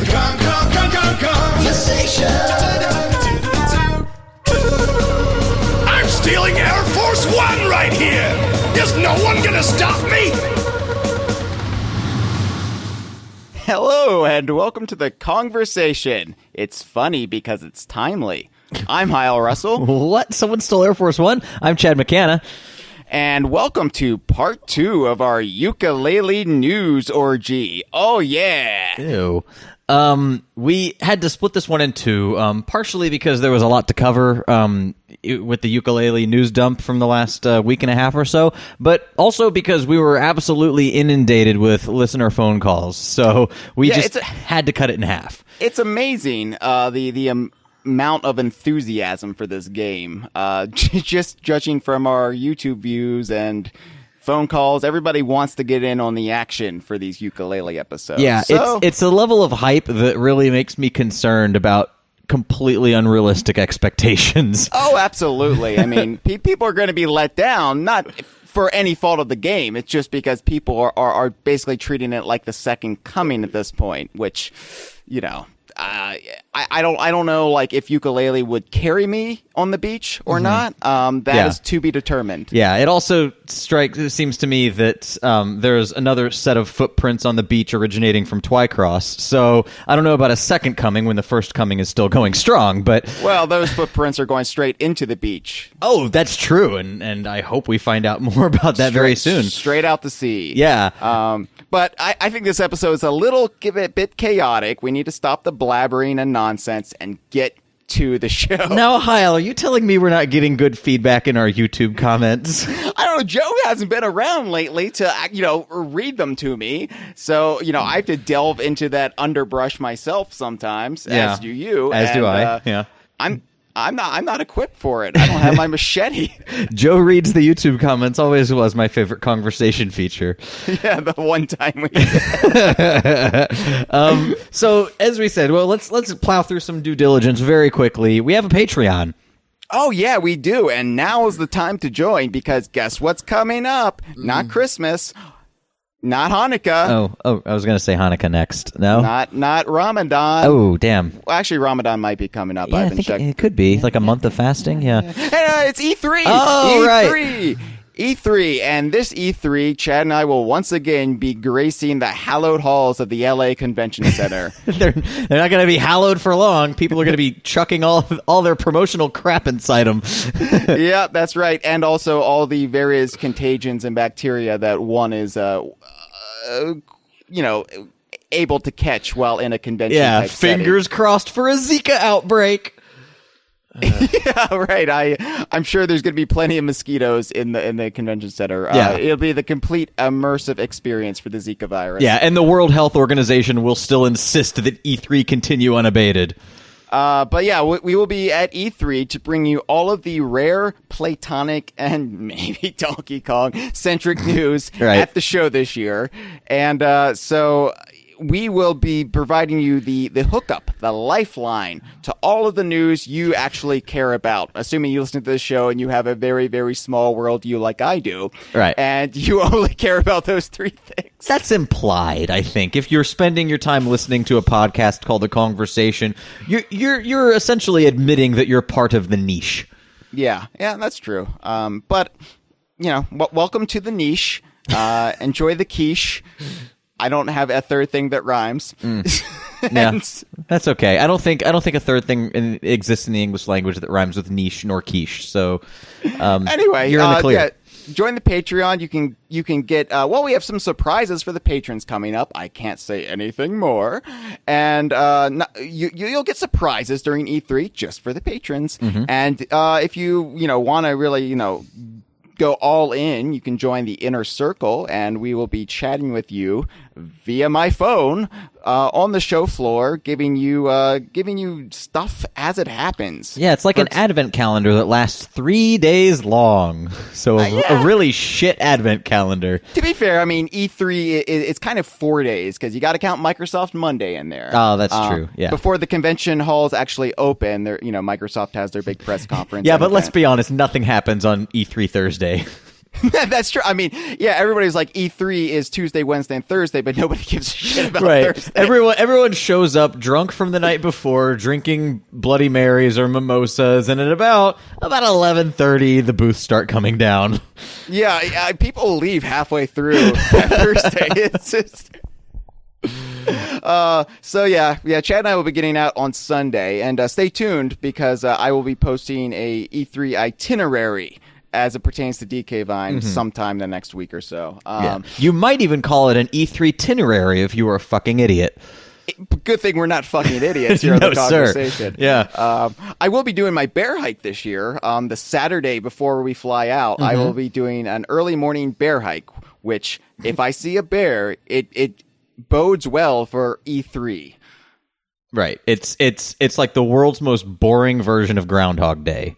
Kongversation. I'm stealing Air Force One right here. Is no one gonna stop me? Hello, and welcome to the Kongversation. It's funny because it's timely. I'm Hyle Russell. What? Someone stole Air Force One? I'm Chad McCanna. And welcome to part 2 of our Yooka-Laylee news orgy. Oh, yeah. Ew. We had to split this one in two, partially because there was a lot to cover with the Yooka-Laylee news dump from the last week and a half or so, but also because we were absolutely inundated with listener phone calls, so we had to cut it in half. It's amazing, the amount of enthusiasm for this game. Just judging from our YouTube views and phone calls, everybody wants to get in on the action for these Yooka-Laylee episodes. Yeah, so it's a level of hype that really makes me concerned about completely unrealistic expectations. Oh, absolutely. I mean, people are going to be let down, not for any fault of the game. It's just because people are basically treating it like the second coming at this point, which, you know, I don't know, like, if Yooka-Laylee would carry me on the beach or not. That is to be determined. Yeah, it also seems to me that there's another set of footprints on the beach originating from Twycross. So I don't know about a second coming when the first coming is still going strong, but well, those footprints are going straight into the beach. Oh, that's true, and I hope we find out more about that very soon. Straight out to sea. Yeah. But I think this episode is a bit chaotic. We need to stop the blabbering and nonsense and get to the show. Now, Hyle, are you telling me we're not getting good feedback in our YouTube comments? I don't know. Joe hasn't been around lately to, read them to me. So, I have to delve into that underbrush myself sometimes, as do you. As do I, yeah. I'm not equipped for it. I don't have my machete. Joe reads the YouTube comments. Always was my favorite conversation feature. Yeah, the one time we did. So, as we said, well, let's plow through some due diligence very quickly. We have a Patreon. Oh, yeah, we do. And now is the time to join because guess what's coming up? Not Christmas. Not Hanukkah. Oh, I was going to say Hanukkah next. No? Not Ramadan. Oh, damn. Well, actually, Ramadan might be coming up. Yeah, I think it could be. Like a month of fasting, yeah. Hey, it's E3! Oh, E3! right. E3, and this E3, Chad and I will once again be gracing the hallowed halls of the LA Convention Center. They're not going to be hallowed for long. People are going to be chucking all their promotional crap inside them. Yeah, that's right. And also all the various contagions and bacteria that one is, able to catch while in a convention. Yeah, fingers crossed for a Zika outbreak. Yeah, right. I'm sure there's going to be plenty of mosquitoes in the convention center. Yeah. It'll be the complete immersive experience for the Zika virus. Yeah, and the World Health Organization will still insist that E3 continue unabated. But yeah, we will be at E3 to bring you all of the rare, Platonic, and maybe Donkey Kong centric news at the show this year. And so we will be providing you the hookup, the lifeline to all of the news you actually care about. Assuming you listen to this show and you have a very, very small worldview like I do. Right. And you only care about those three things. That's implied, I think. If you're spending your time listening to a podcast called The Kongversation, you're essentially admitting that you're part of the niche. Yeah, that's true. But, welcome to the niche. Enjoy the quiche. I don't have a third thing that rhymes. Yeah, that's okay. I don't think a third thing exists in the English language that rhymes with niche nor quiche. So anyway, you're in the clear. Join the Patreon. You can get we have some surprises for the patrons coming up. I can't say anything more, and you'll get surprises during E3 just for the patrons. Mm-hmm. And if you want to really go all in, you can join the inner circle, and we will be chatting with you via my phone on the show floor, giving you stuff as it happens. Yeah, it's like an advent calendar that lasts 3 days long. So a really shit advent calendar. To be fair, I mean, E3, it's kind of 4 days, because you got to count Microsoft Monday in there. Oh, that's true, yeah. Before the convention halls actually open, Microsoft has their big press conference. Yeah, but let's be honest, nothing happens on E3 Thursday. That's true. I mean, yeah, everybody's like E3 is Tuesday, Wednesday, and Thursday, but nobody gives a shit about Thursday. Everyone shows up drunk from the night before, drinking Bloody Marys or mimosas, and at about 11:30, the booths start coming down. Yeah, people leave halfway through that Thursday. It's just. So Chad and I will be getting out on Sunday, and stay tuned because I will be posting a E3 itinerary as it pertains to DK Vine sometime the next week or so. You might even call it an E3 itinerary if you were a fucking idiot. Good thing we're not fucking idiots here on the Kongversation. Sir. Yeah. I will be doing my bear hike this year. The Saturday before we fly out, I will be doing an early morning bear hike, which if I see a bear, it bodes well for E3. Right. It's like the world's most boring version of Groundhog Day.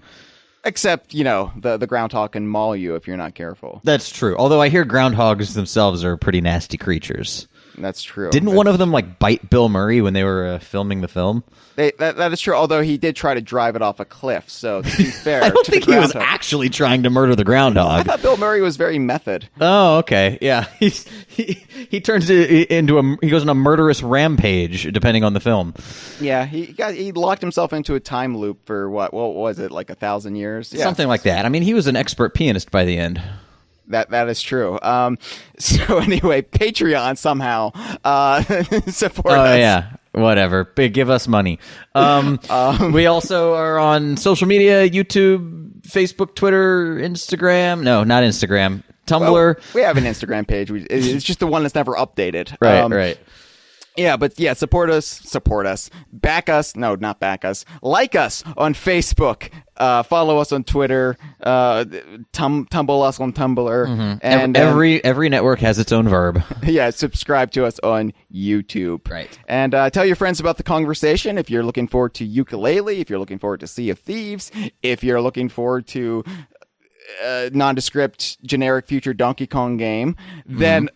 Except, the groundhog can maul you if you're not careful. That's true. Although I hear groundhogs themselves are pretty nasty creatures. That's true. Didn't one of them bite Bill Murray when they were filming the film? That is true, although he did try to drive it off a cliff, so to be fair, I don't think he was actually trying to murder the groundhog. I thought Bill Murray was very method. Oh, okay. Yeah. He turns it into he goes on a murderous rampage, depending on the film. Yeah, he locked himself into a time loop for what was it, like 1,000 years? Yeah. Something like that. I mean, he was an expert pianist by the end. That is true. So anyway, Patreon somehow support us. Oh yeah, whatever. Give us money. We also are on social media: YouTube, Facebook, Twitter, Instagram. No, not Instagram. Tumblr. Well, we have an Instagram page. It's just the one that's never updated. Right. Yeah, but yeah, support us, back us. No, not back us. Like us on Facebook. Follow us on Twitter. Tumble us on Tumblr. And every network has its own verb. Yeah, subscribe to us on YouTube. Right. And tell your friends about the Kongversation if you're looking forward to Yooka-Laylee, if you're looking forward to Sea of Thieves, if you're looking forward to nondescript generic future Donkey Kong game, then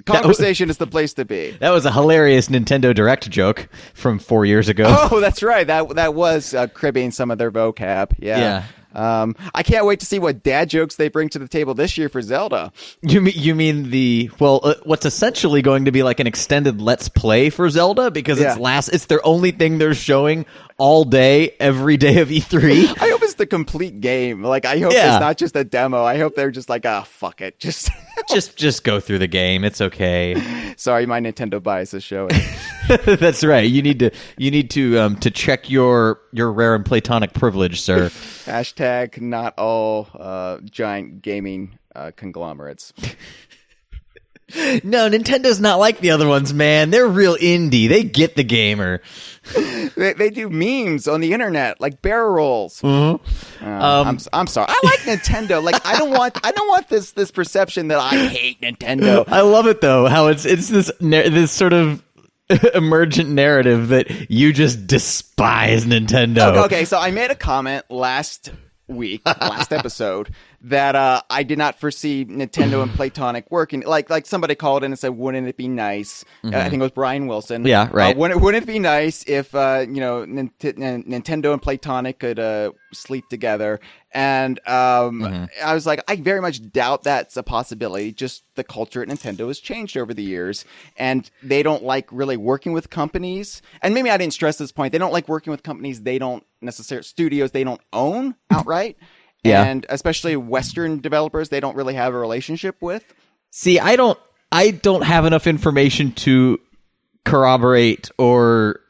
Kongversation is the place to be. That was a hilarious Nintendo Direct joke from 4 years ago. Oh, that's right. That was cribbing some of their vocab. Yeah. I can't wait to see what dad jokes they bring to the table this year for Zelda. You mean what's essentially going to be like an extended Let's Play for Zelda because it's their only thing they're showing all day, every day of E3. I hope it's the complete game. Like, I hope it's not just a demo. I hope they're just like, fuck it. Just go through the game. It's okay. Sorry, my Nintendo bias is showing. That's right. You need to check your rare and platonic privilege, sir. Hashtag not all giant gaming conglomerates. No, Nintendo's not like the other ones, man. They're real indie. They get the gamer. They do memes on the internet, like barrel rolls. Mm-hmm. I'm sorry. I like Nintendo. Like I don't want this perception that I hate Nintendo. I love it though. How it's this sort of emergent narrative that you just despise Nintendo. Okay, so I made a comment last episode, that I did not foresee Nintendo and Platonic working. Like somebody called in and said, "Wouldn't it be nice?" I think it was Brian Wilson. Yeah, right. Wouldn't it be nice if Nintendo and Platonic could sleep together? And I was like, I very much doubt that's a possibility. Just the culture at Nintendo has changed over the years, and they don't like really working with companies. And maybe I didn't stress this point. They don't like working with companies they don't necessarily studios they don't own outright. Yeah. And especially Western developers, they don't really have a relationship with. See, I don't have enough information to corroborate or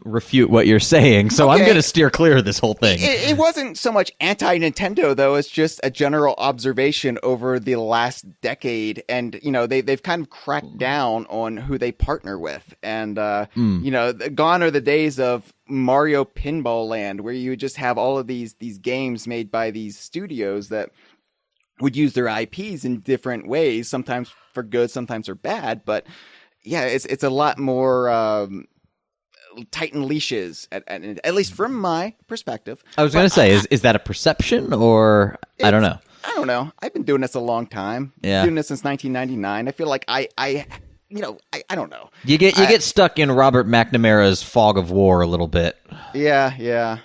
refute what you're saying, so I'm going to steer clear of this whole thing. It wasn't so much anti-Nintendo, though. It's just a general observation over the last decade, and they've kind of cracked down on who they partner with, and gone are the days of Mario Pinball Land, where you just have all of these games made by these studios that would use their IPs in different ways, sometimes for good, sometimes for bad, but yeah, it's a lot more tighten leaches, at least from my perspective. I was going to say, is that a perception, or I don't know? I don't know. I've been doing this a long time. Yeah. Doing this since 1999. I feel like I don't know. You get stuck in Robert McNamara's fog of war a little bit. Yeah.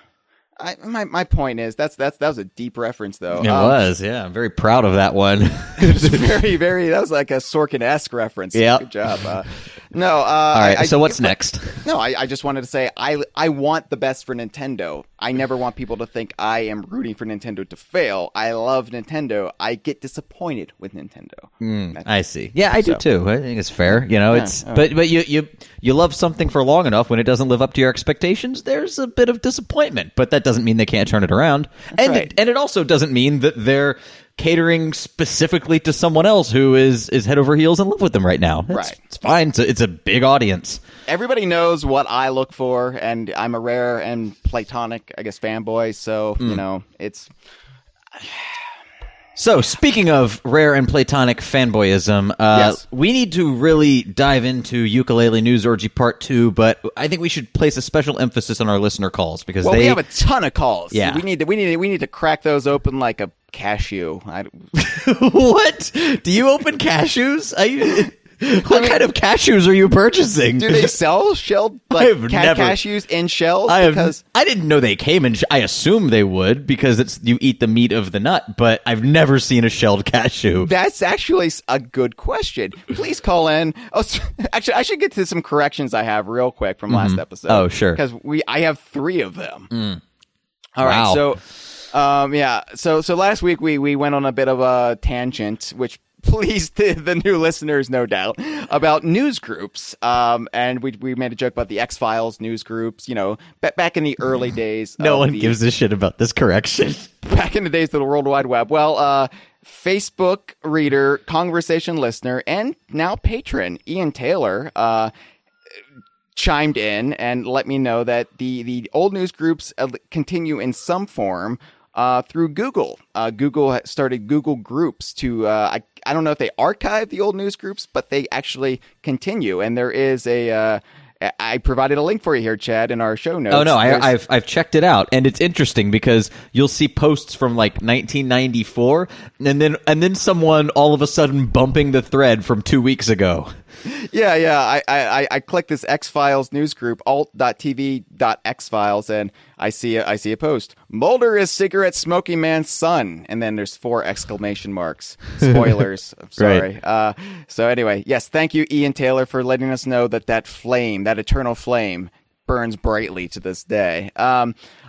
My point is that was a deep reference though. It was, yeah. I'm very proud of that one. It was very. That was like a Sorkin-esque reference. Yeah. Good job. No. All right. So what's next? No, I just wanted to say I want the best for Nintendo. I never want people to think I am rooting for Nintendo to fail. I love Nintendo. I get disappointed with Nintendo. I see. Yeah, I do too. I think it's fair. You know, but you love something for long enough when it doesn't live up to your expectations. There's a bit of disappointment, but that doesn't mean they can't turn it around. And right. and it also doesn't mean that they're catering specifically to someone else who is head over heels in love with them right now. It's fine. It's a big audience. Everybody knows what I look for, and I'm a rare and platonic, I guess, fanboy. So you know, it's. So, speaking of rare and platonic fanboyism, yes. we need to really dive into Yooka-Laylee News Orgy Part 2, but I think we should place a special emphasis on our listener calls because we have a ton of calls. Yeah. We need to crack those open like a cashew. What? Do you open cashews? What kind of cashews are you purchasing? Do they sell shelled cashews in shells? I didn't know they came in. I assume they would because you eat the meat of the nut, but I've never seen a shelled cashew. That's actually a good question. Please call in. Oh, actually, I should get to some corrections I have real quick from last episode. Oh, sure. Because I have 3 of them. All wow. right. So last week we went on a bit of a tangent, which pleased the new listeners, no doubt, about news groups. And we made a joke about the X-Files news groups, you know, back in the early days. No one gives a shit about this correction. Back in the days of the World Wide Web. Well, Facebook reader, Kongversation listener, and now patron, Ian Taylor, chimed in and let me know that the old news groups continue in some form through Google. Google started Google Groups to, I don't know if they archive the old news groups, but they actually continue. And there is I provided a link for you here, Chad, in our show notes. Oh no, I've checked it out, and it's interesting because you'll see posts from like 1994, and then someone all of a sudden bumping the thread from 2 weeks ago. Yeah. I click this X-Files news group, alt.tv.xfiles, and I see a post. Mulder is cigarette smoking man's son, and then there's 4 exclamation marks. Spoilers. I'm sorry. Right. So anyway, yes, thank you, Ian Taylor, for letting us know that flame, that eternal flame, burns brightly to this day.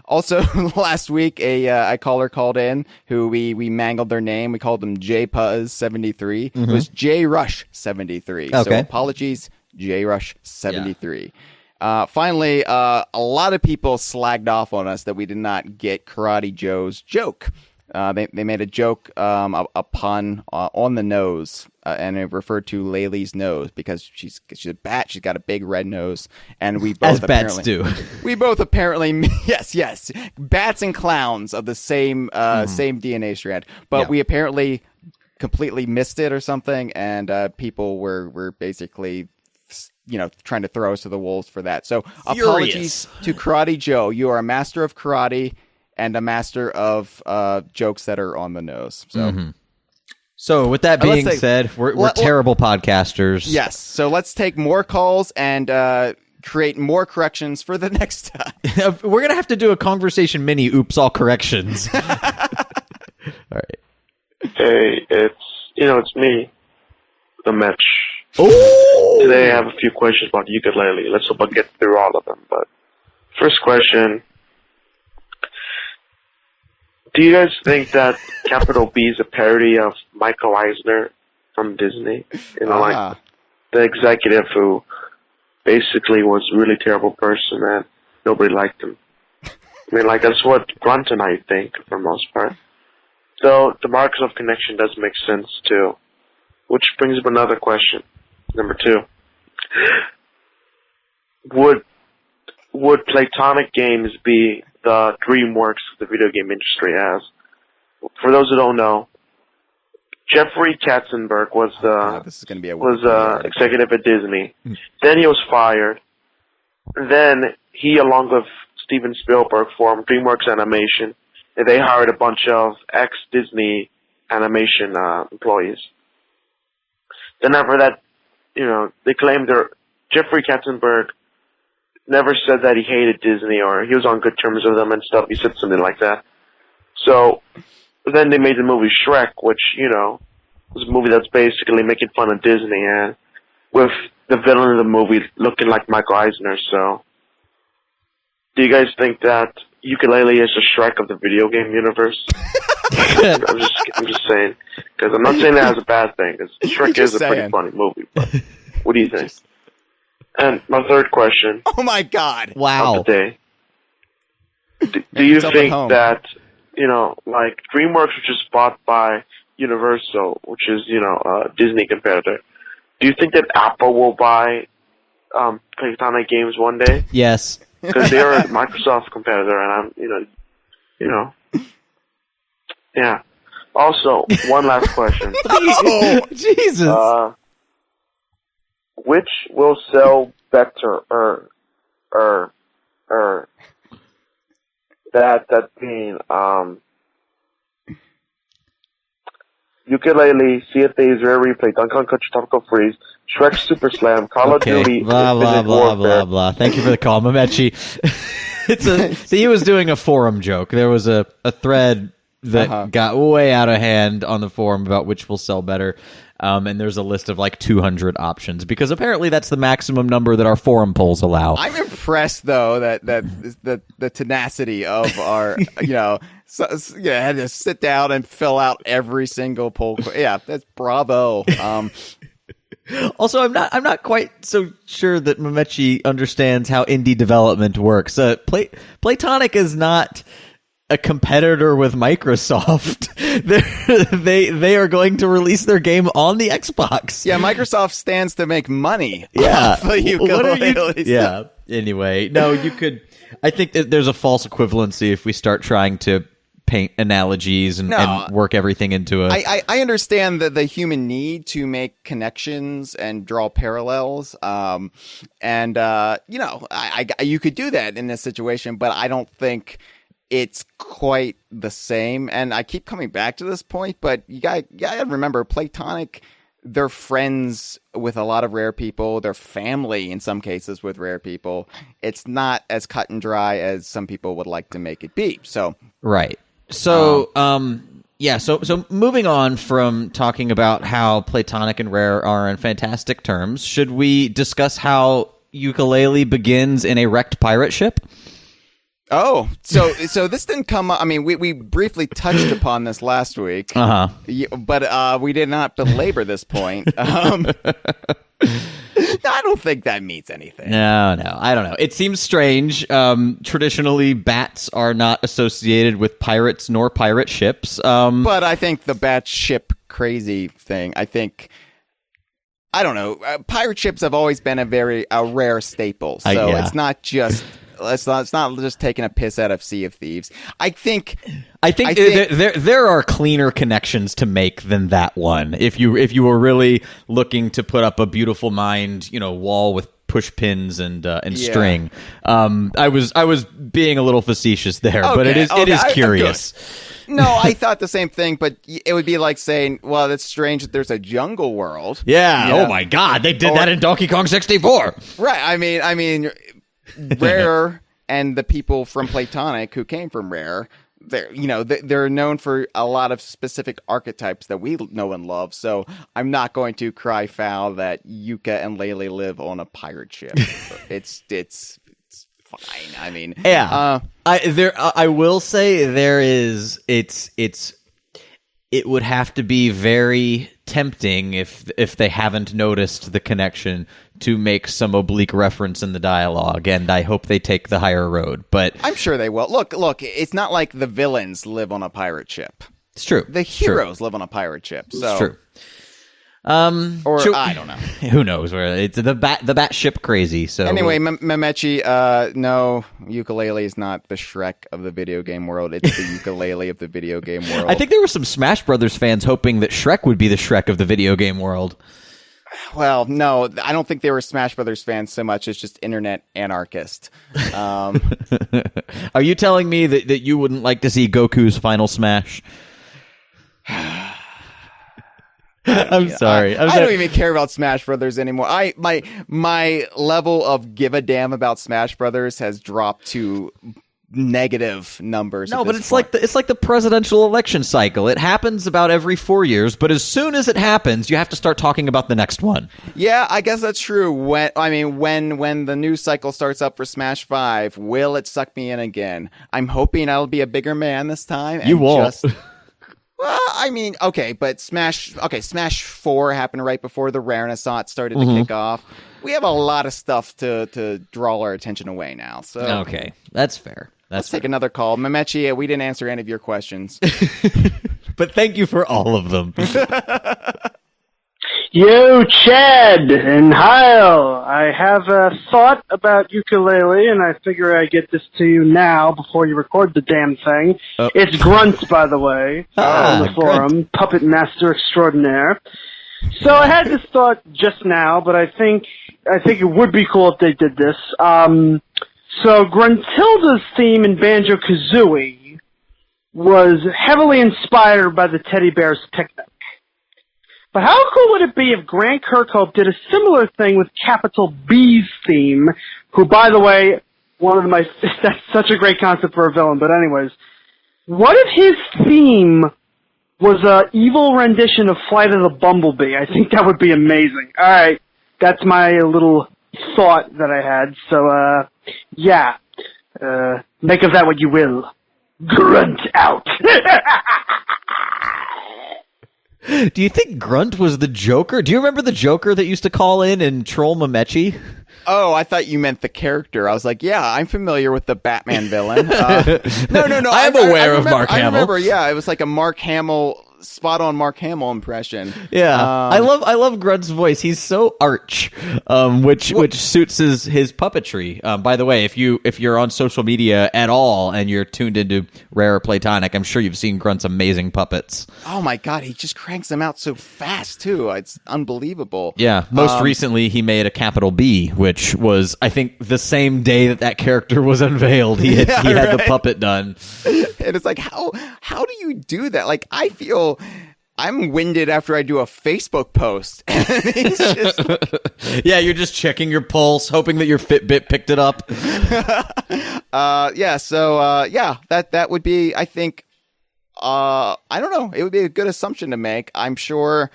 Also, last week, a caller called in who we mangled their name. We called them JPuzz73. It was JRush73. Okay. So apologies, JRush73. Yeah. Finally, a lot of people slagged off on us that we did not get Karate Joe's joke. They made a joke, a pun on the nose, and it referred to Laylee's nose because she's a bat. She's got a big red nose, and we both as bats do. We both apparently yes, bats and clowns of the same same DNA strand, but we apparently completely missed it or something, and people were basically, you know, trying to throw us to the wolves for that. So apologies to Karate Joe. You are a master of karate and a master of jokes that are on the nose. So, So with that being said, we're terrible podcasters. Yes. So let's take more calls and create more corrections for the next time. We're gonna have to do a conversation mini. Oops, all corrections. All right. Hey, it's me, the Metch. Oh. Today I have a few questions about Yooka-Laylee. Let's hope I get through all of them. But first question. Do you guys think that Capital B is a parody of Michael Eisner from Disney? You know, like the executive who basically was a really terrible person and nobody liked him. I mean, like, that's what Grunt and I think for the most part. So the Microsoft connection does make sense too. Which brings up another question. Number 2. Would Platonic Games be the DreamWorks of the video game industry as? For those who don't know, Jeffrey Katzenberg was executive at Disney. Then he was fired. Then he, along with Steven Spielberg, formed DreamWorks Animation, and they hired a bunch of ex-Disney animation employees. Then after that, you know, they claimed Jeffrey Katzenberg never said that he hated Disney or he was on good terms with them and stuff. He said something like that. So then they made the movie Shrek, which, you know, was a movie that's basically making fun of Disney, and with the villain of the movie looking like Michael Eisner. So do you guys think that Yooka-Laylee is the Shrek of the video game universe? I'm just saying, because I'm not saying that as a bad thing, because Shrek is a pretty funny movie. But what do you think? And my third question. Oh my God! Wow. Of the day. Do you think that, you know, like DreamWorks, which is bought by Universal, which is, you know, a Disney competitor, do you think that Apple will buy Playtonic Games one day? Yes. Because they're a Microsoft competitor, and I'm, you know, yeah. Also, one last question. Oh, Jesus. Which will sell better, that being, Yooka-Laylee, Sea of Thieves, Rare Replay, Donkey Kong Country Tropical Freeze, Shrek Super Slam, Call of Duty, blah, blah, blah, blah, blah. Thank you for the call, Mamechi. So he was doing a forum joke. There was a thread that got way out of hand on the forum about which will sell better. And there's a list of like 200 options because apparently that's the maximum number that our forum polls allow. I'm impressed though that the tenacity of our had to sit down and fill out every single poll. Yeah, that's bravo. Also, I'm not quite so sure that Mamechi understands how indie development works. Playtonic is not a competitor with Microsoft. They are going to release their game on the Xbox. Yeah, Microsoft stands to make money. Yeah. Yeah. Anyway, no, you could. I think that there's a false equivalency if we start trying to paint analogies and work everything into a. I understand the human need to make connections and draw parallels. You could do that in this situation, but I don't think it's quite the same. And I keep coming back to this point, but you gotta remember, Playtonic, they're friends with a lot of Rare people. They're family in some cases with Rare people. It's not as cut and dry as some people would like to make it be. So right. So So moving on from talking about how Playtonic and Rare are in fantastic terms, should we discuss how Yooka-Laylee begins in a wrecked pirate ship? Oh, so this didn't come up. I mean, we briefly touched upon this last week, but we did not belabor this point. I don't think that means anything. No, I don't know. It seems strange. Traditionally, bats are not associated with pirates nor pirate ships. But I think the bat ship crazy thing, I don't know. Pirate ships have always been a rare staple. So it's not just... It's not just taking a piss out of Sea of Thieves. I think there are cleaner connections to make than that one. If you were really looking to put up a beautiful mind, wall with push pins and string. I was being a little facetious there, but it is curious. No, I thought the same thing, but it would be like saying, well, it's strange that there's a jungle world. Yeah. Oh my God, they did that in Donkey Kong 64. Right. I mean. Rare and the people from Playtonic who came from Rare, they're known for a lot of specific archetypes that we know and love. So I'm not going to cry foul that Yooka and Laylee live on a pirate ship. It's fine. I mean, yeah. I will say it would have to be very tempting if they haven't noticed the connection to make some oblique reference in the dialogue, and I hope they take the higher road. But I'm sure they will. Look, it's not like the villains live on a pirate ship. It's true. The heroes live on a pirate ship. So. It's true. I don't know. Who knows where it's the bat ship crazy. So anyway, Mamechi, no, Yooka-Laylee is not the Shrek of the video game world. It's the Yooka-Laylee of the video game world. I think there were some Smash Brothers fans hoping that Shrek would be the Shrek of the video game world. Well, no, I don't think they were Smash Brothers fans so much as just internet anarchists. Are you telling me that you wouldn't like to see Goku's final smash? I'm sorry. I don't even care about Smash Brothers anymore. My level of give a damn about Smash Brothers has dropped to negative numbers. No, but it's like the presidential election cycle. It happens about every 4 years, but as soon as it happens, you have to start talking about the next one. Yeah, I guess that's true. When the news cycle starts up for Smash 5, will it suck me in again? I'm hoping I'll be a bigger man this time. You won't. Well, I mean, okay, but Smash 4 happened right before the Rare Renaissance started to kick off. We have a lot of stuff to draw our attention away now. So okay, that's fair. Let's take another call. Memechi, we didn't answer any of your questions. But thank you for all of them. Yo, Chad and Hyle, I have a thought about Yooka-Laylee, and I figure I get this to you now before you record the damn thing. It's Grunt, by the way, on the forum, Grunt. Puppet Master Extraordinaire. So I had this thought just now, but I think it would be cool if they did this. So Gruntilda's theme in Banjo-Kazooie was heavily inspired by the Teddy Bear's Picnic. But how cool would it be if Grant Kirkhope did a similar thing with Capital B's theme, who, by the way, that's such a great concept for a villain, but anyways, what if his theme was an evil rendition of Flight of the Bumblebee? I think that would be amazing. Alright, that's my little thought that I had, so, yeah. Make of that what you will. Grunt out! Do you think Grunt was the Joker? Do you remember the Joker that used to call in and troll Memechi? Oh, I thought you meant the character. I was like, yeah, I'm familiar with the Batman villain. No. I'm aware of Mark Hamill. I remember, yeah, it was like a Mark Hamill, spot-on Mark Hamill impression. Yeah, I love Grunt's voice. He's so arch, which suits his puppetry. By the way, if you're on social media at all and you're tuned into Rare or Platonic, I'm sure you've seen Grunt's amazing puppets. Oh my god, he just cranks them out so fast too. It's unbelievable. Yeah, most recently he made a Capital B, which was, I think, the same day that character was unveiled. He had the puppet done. And it's like, how do you do that? Like, I feel I'm winded after I do a Facebook post. Yeah, you're just checking your pulse, hoping that your Fitbit picked it up. That would be, I think, I don't know. It would be a good assumption to make. I'm sure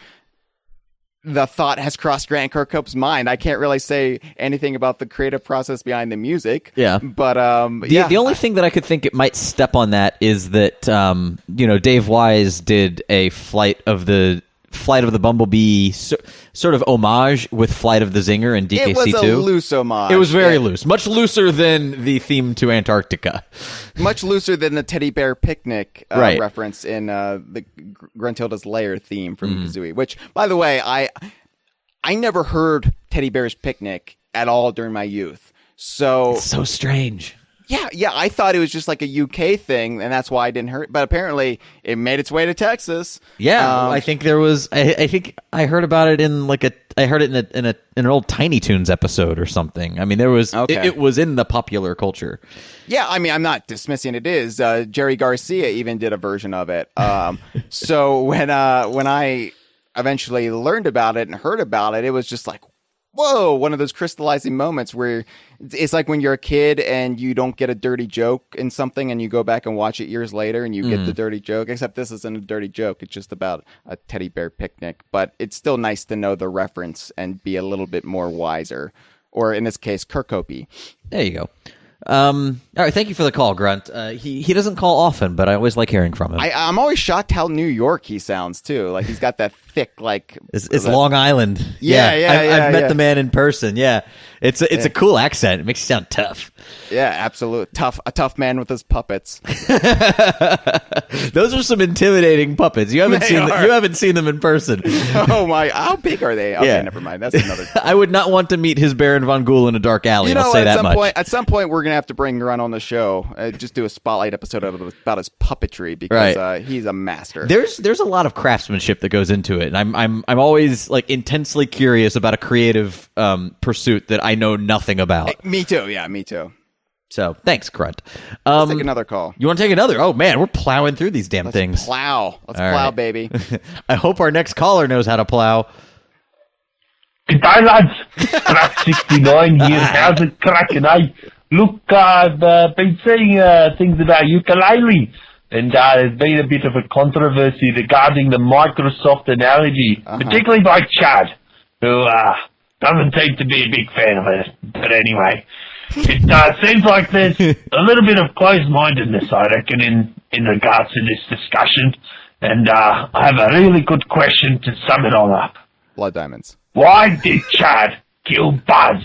the thought has crossed Grant Kirkhope's mind. I can't really say anything about the creative process behind the music. Yeah. But, the only thing that I could think it might step on that is that, Dave Wise did a Flight of the Bumblebee sort of homage with Flight of the Zinger and DKC2. It was a loose homage. It was very loose. Much looser than the theme to Antarctica. Much looser than the Teddy Bear Picnic reference in the Gruntilda's Lair theme from Kazooie. Which, by the way, I never heard Teddy Bear's Picnic at all during my youth. So it's so strange. Yeah, I thought it was just like a UK thing, and that's why I didn't hear it. But apparently, it made its way to Texas. Yeah, I think there was. I think I heard about it in I heard it in an old Tiny Toons episode or something. I mean, there was. Okay. It was in the popular culture. Yeah, I mean, I'm not dismissing it is. Jerry Garcia even did a version of it. So when I eventually learned about it and heard about it, it was just like, whoa, one of those crystallizing moments where it's like when you're a kid and you don't get a dirty joke in something and you go back and watch it years later and you get the dirty joke, except this isn't a dirty joke. It's just about a teddy bear picnic. But it's still nice to know the reference and be a little bit more wiser. Or in this case, Kirkhope. There you go. All right, thank you for the call, Grunt. He doesn't call often, but I always like hearing from him. I'm always shocked how New York he sounds too. Like he's got that thick, like it's Long Island. I've met the man in person. Yeah, it's a cool accent. It makes you sound tough. Yeah, absolutely a tough man with his puppets. Those are some intimidating puppets. You haven't seen them in person. Oh my! How big are they? Okay, never mind. That's another. I would not want to meet his Baron von Ghoul in a dark alley. I'll say that much. At some point, we're gonna have to bring Grunt on the show. Just do a spotlight episode about his puppetry because he's a master. There's a lot of craftsmanship that goes into it, and I'm always like intensely curious about a creative pursuit that I know nothing about. Me too. Yeah, me too. So thanks, Grunt. Let's take another call. You want to take another? Oh man, we're plowing through these damn Let's things. Plow. Let's All plow, right. baby. I hope our next caller knows how to plow. Good day, lads. Crack 69 here. How's it cracking, eh? Look, I've been seeing things about Yooka-Laylee, and there's been a bit of a controversy regarding the Microsoft analogy, particularly by Chad, who doesn't seem to be a big fan of it. But anyway, it seems like there's a little bit of closed-mindedness, I reckon, in regards to this discussion, and I have a really good question to sum it all up. Blood diamonds. Why did Chad kill Buzz?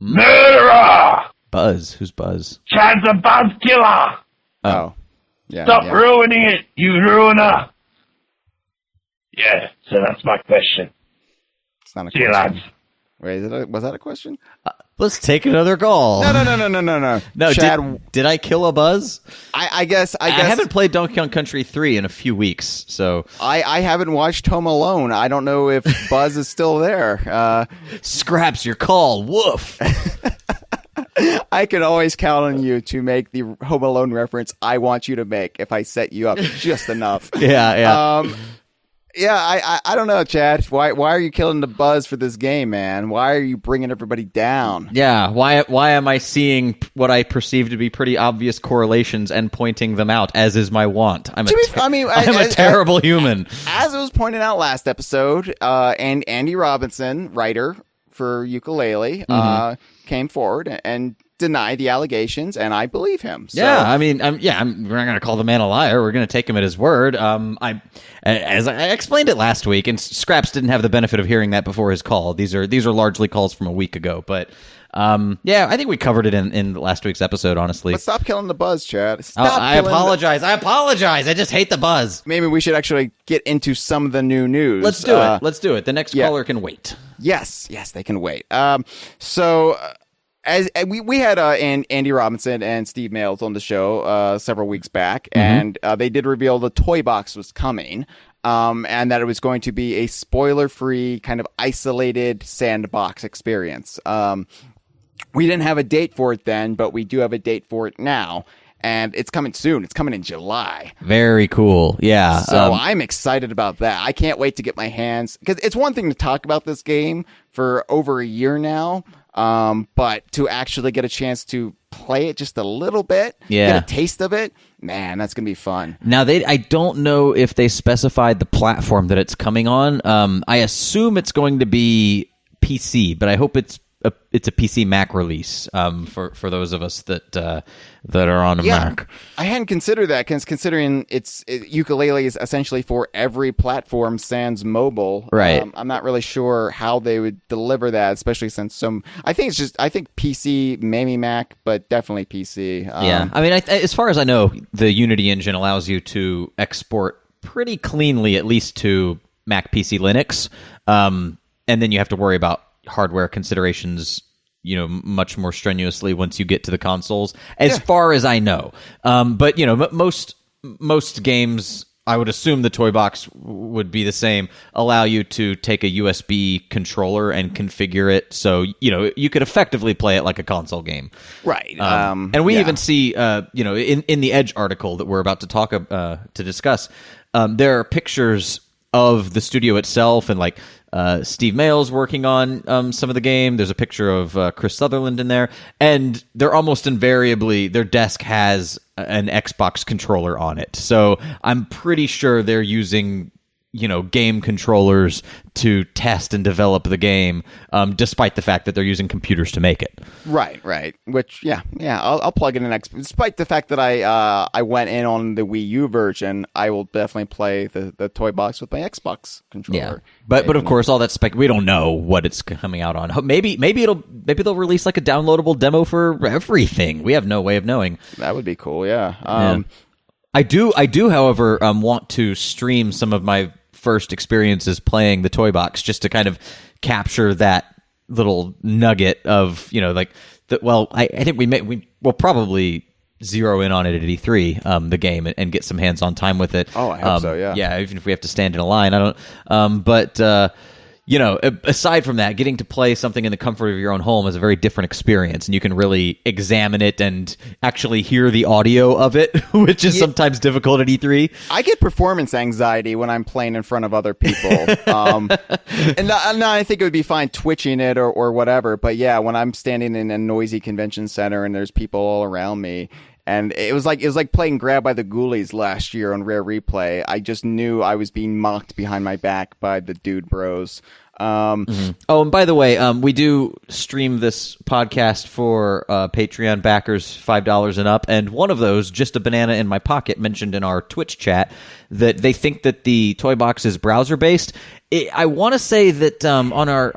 Murderer! Buzz? Who's Buzz? Chad's a Buzz killer! Oh. Yeah. Stop yeah. ruining it, you ruiner! Yeah, so that's my question. It's not a See you, question. lads. Wait, was that a question? Let's take another call. No. No, Chad, did I kill a Buzz? I guess I haven't played Donkey Kong Country 3 in a few weeks, so... I haven't watched Home Alone. I don't know if Buzz is still there. Scraps your call. Woof. I can always count on you to make the Home Alone reference I want you to make if I set you up just enough. Yeah. Yeah, I don't know, Chad. Why are you killing the Buzz for this game, man? Why are you bringing everybody down? Yeah, why am I seeing what I perceive to be pretty obvious correlations and pointing them out, as is my wont? I'm a terrible human. As it was pointed out last episode, and Andy Robinson, writer for Yooka-Laylee, came forward and denied the allegations, and I believe him. So. Yeah, I mean, we're not going to call the man a liar. We're going to take him at his word. As I explained it last week, and Scraps didn't have the benefit of hearing that before his call. These are largely calls from a week ago, but yeah, I think we covered it in last week's episode. Honestly, but stop killing the Buzz, Chad. I apologize. I just hate the Buzz. Maybe we should actually get into some of the new news. Let's do it. The next caller can wait. Yes, they can wait. As we had Andy Robinson and Steve Mails on the show several weeks back, and they did reveal the toy box was coming, and that it was going to be a spoiler-free, kind of isolated sandbox experience. We didn't have a date for it then, but we do have a date for it now, and it's coming soon. It's coming in July. Very cool. Yeah. So I'm excited about that. I can't wait to get my hands, because it's one thing to talk about this game for over a year now. But to actually get a chance to play it just a little bit, get a taste of it, man, that's going to be fun. Now, I don't know if they specified the platform that it's coming on. I assume it's going to be PC, but I hope it's a PC Mac release for those of us that are on a Mac. I hadn't considered that, considering Yooka-Laylee is essentially for every platform sans mobile. Right. I'm not really sure how they would deliver that, especially since I think PC, maybe Mac, but definitely PC. Yeah. I mean, as far as I know, the Unity engine allows you to export pretty cleanly, at least to Mac, PC, Linux, and then you have to worry about hardware considerations, much more strenuously once you get to the consoles, as far as I know. But most games, I would assume the toy box would be the same, allow you to take a USB controller and configure it so you could effectively play it like a console game, right? And we even see in the Edge article that we're about to discuss, there are pictures of the studio itself, and Steve Mails working on some of the game. There's a picture of Chris Sutherland in there, and they're almost invariably, their desk has an Xbox controller on it. So I'm pretty sure they're using game controllers to test and develop the game, despite the fact that they're using computers to make it. Right. Which, I'll plug in an Xbox. Despite the fact that I went in on the Wii U version, I will definitely play the toy box with my Xbox controller. Yeah, but of course, all that we don't know what it's coming out on. Maybe they'll release like a downloadable demo for everything. We have no way of knowing. That would be cool. Yeah. I do, however, want to stream some of my first experiences playing the toy box, just to kind of capture that little nugget of I think we'll probably zero in on it at E3, the game, and get some hands-on time with it. Oh, I hope so. Yeah. Yeah, even if we have to stand in a line, I don't. aside from that, getting to play something in the comfort of your own home is a very different experience, and you can really examine it and actually hear the audio of it, which is sometimes difficult at E3. I get performance anxiety when I'm playing in front of other people. And I think it would be fine twitching it or whatever, but yeah, when I'm standing in a noisy convention center and there's people all around me, and it was like playing Grab by the Ghoulies last year on Rare Replay. I just knew I was being mocked behind my back by the dude bros. Oh, and by the way, we do stream this podcast for Patreon backers $5 and up, and one of those, Just a Banana in My Pocket, mentioned in our Twitch chat that they think that the toy box is browser based. I want to say that on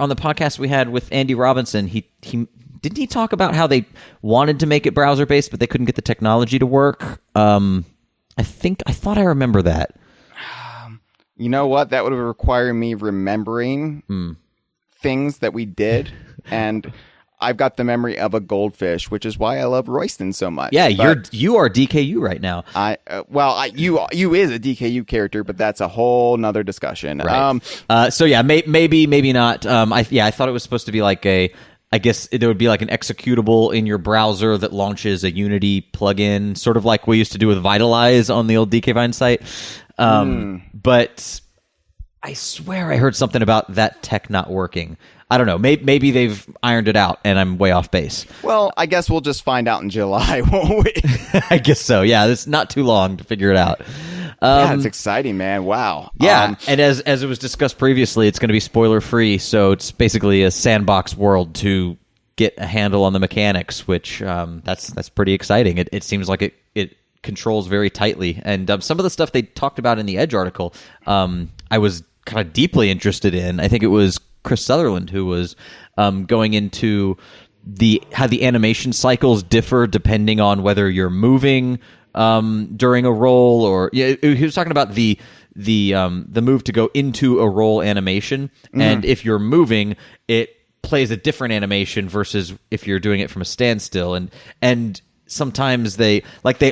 the podcast we had with Andy Robinson, he didn't he talk about how they wanted to make it browser based, but they couldn't get the technology to work. I thought I remember that. You know what? That would require me remembering things that we did, and I've got the memory of a goldfish, which is why I love Royston so much. Yeah, you are DKU right now. You is a DKU character, but that's a whole nother discussion. Right. So yeah, maybe not. I thought it was supposed to be like I guess there would be like an executable in your browser that launches a Unity plugin, sort of like we used to do with Vitalize on the old DK Vine site. But I swear I heard something about that tech not working. I don't know. Maybe they've ironed it out and I'm way off base. Well, I guess we'll just find out in July, won't we? I guess so. Yeah, it's not too long to figure it out. Yeah, it's exciting, man. Wow. Yeah, and as it was discussed previously, it's going to be spoiler free, so it's basically a sandbox world to get a handle on the mechanics, which that's pretty exciting. It seems like it controls very tightly, and some of the stuff they talked about in the Edge article, I was kind of deeply interested in. I think it was Chris Sutherland who was going into how the animation cycles differ depending on whether you're moving during a roll, or he was talking about the move to go into a roll animation, and if you're moving, it plays a different animation versus if you're doing it from a standstill, and sometimes they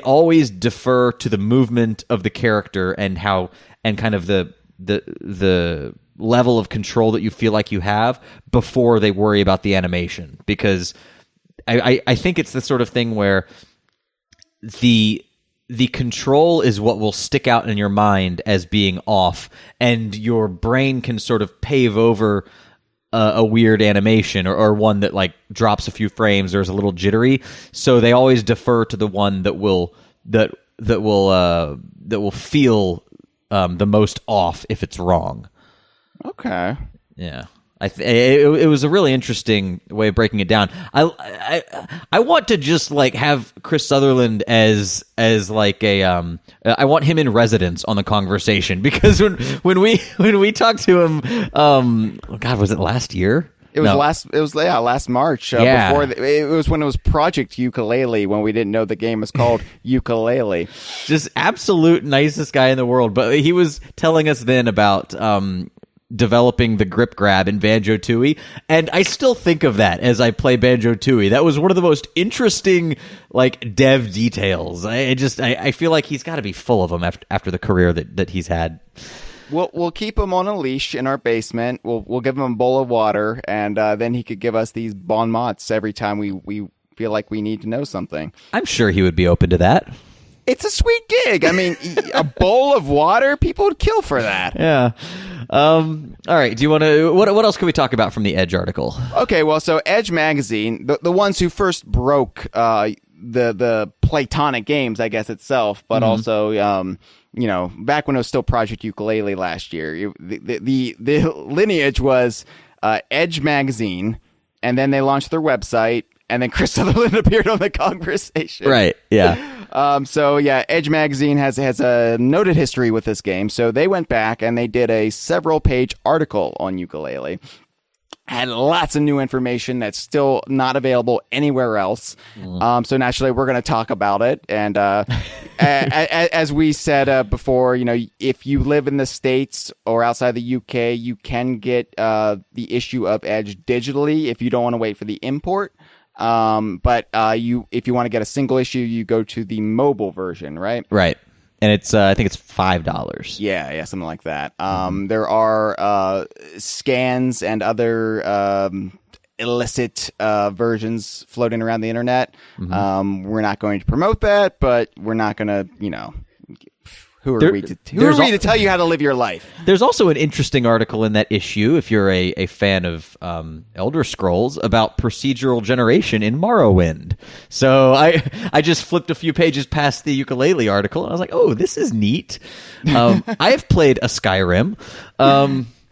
always defer to the movement of the character and kind of the level of control that you feel like you have before they worry about the animation, because I think it's the sort of thing where the control is what will stick out in your mind as being off, and your brain can sort of pave over a weird animation or one that like drops a few frames or is a little jittery. So they always defer to the one that will feel the most off if it's wrong. Okay. Yeah. It was a really interesting way of breaking it down. I want to just like have Chris Sutherland as like a I want him in residence on the Kongversation, because when we talked to him, God, was it last year? It was last March. Yeah. It was when it was Project Yooka-Laylee, when we didn't know the game was called Yooka-Laylee. Just absolute nicest guy in the world. But he was telling us then about developing the grip grab in Banjo-Tooie, and I still think of that as I play Banjo-Tooie. That was one of the most interesting like dev details. I feel like he's got to be full of them after the career that he's had. We'll keep him on a leash in our basement. We'll give him a bowl of water, and then he could give us these bon mots every time we feel like we need to know something. I'm sure he would be open to that. It's a sweet gig. I mean, a bowl of water, people would kill for that. Yeah. All right. Do you want to? What else can we talk about from the Edge article? Okay. Well, so Edge magazine, the ones who first broke the Platonic games, I guess itself, but also back when it was still Project Yooka-Laylee last year, the lineage was Edge magazine, and then they launched their website, and then Chris Sutherland appeared on the Kongversation. Right. Yeah. Edge magazine has a noted history with this game. So they went back and they did a several-page article on Yooka-Laylee. Had lots of new information that's still not available anywhere else. So naturally, we're going to talk about it. And as we said before, if you live in the States or outside the UK, you can get the issue of Edge digitally if you don't want to wait for the import. But if you want to get a single issue, you go to the mobile version, right? Right. and it's I think it's $5. Yeah, something like that. There are scans and other illicit versions floating around the internet. We're not going to promote that, but we're not going to, who are we to tell you how to live your life? There's also an interesting article in that issue, if you're a fan of Elder Scrolls, about procedural generation in Morrowind. So I just flipped a few pages past the Yooka-Laylee article, and I was like, oh, this is neat. I have played a Skyrim.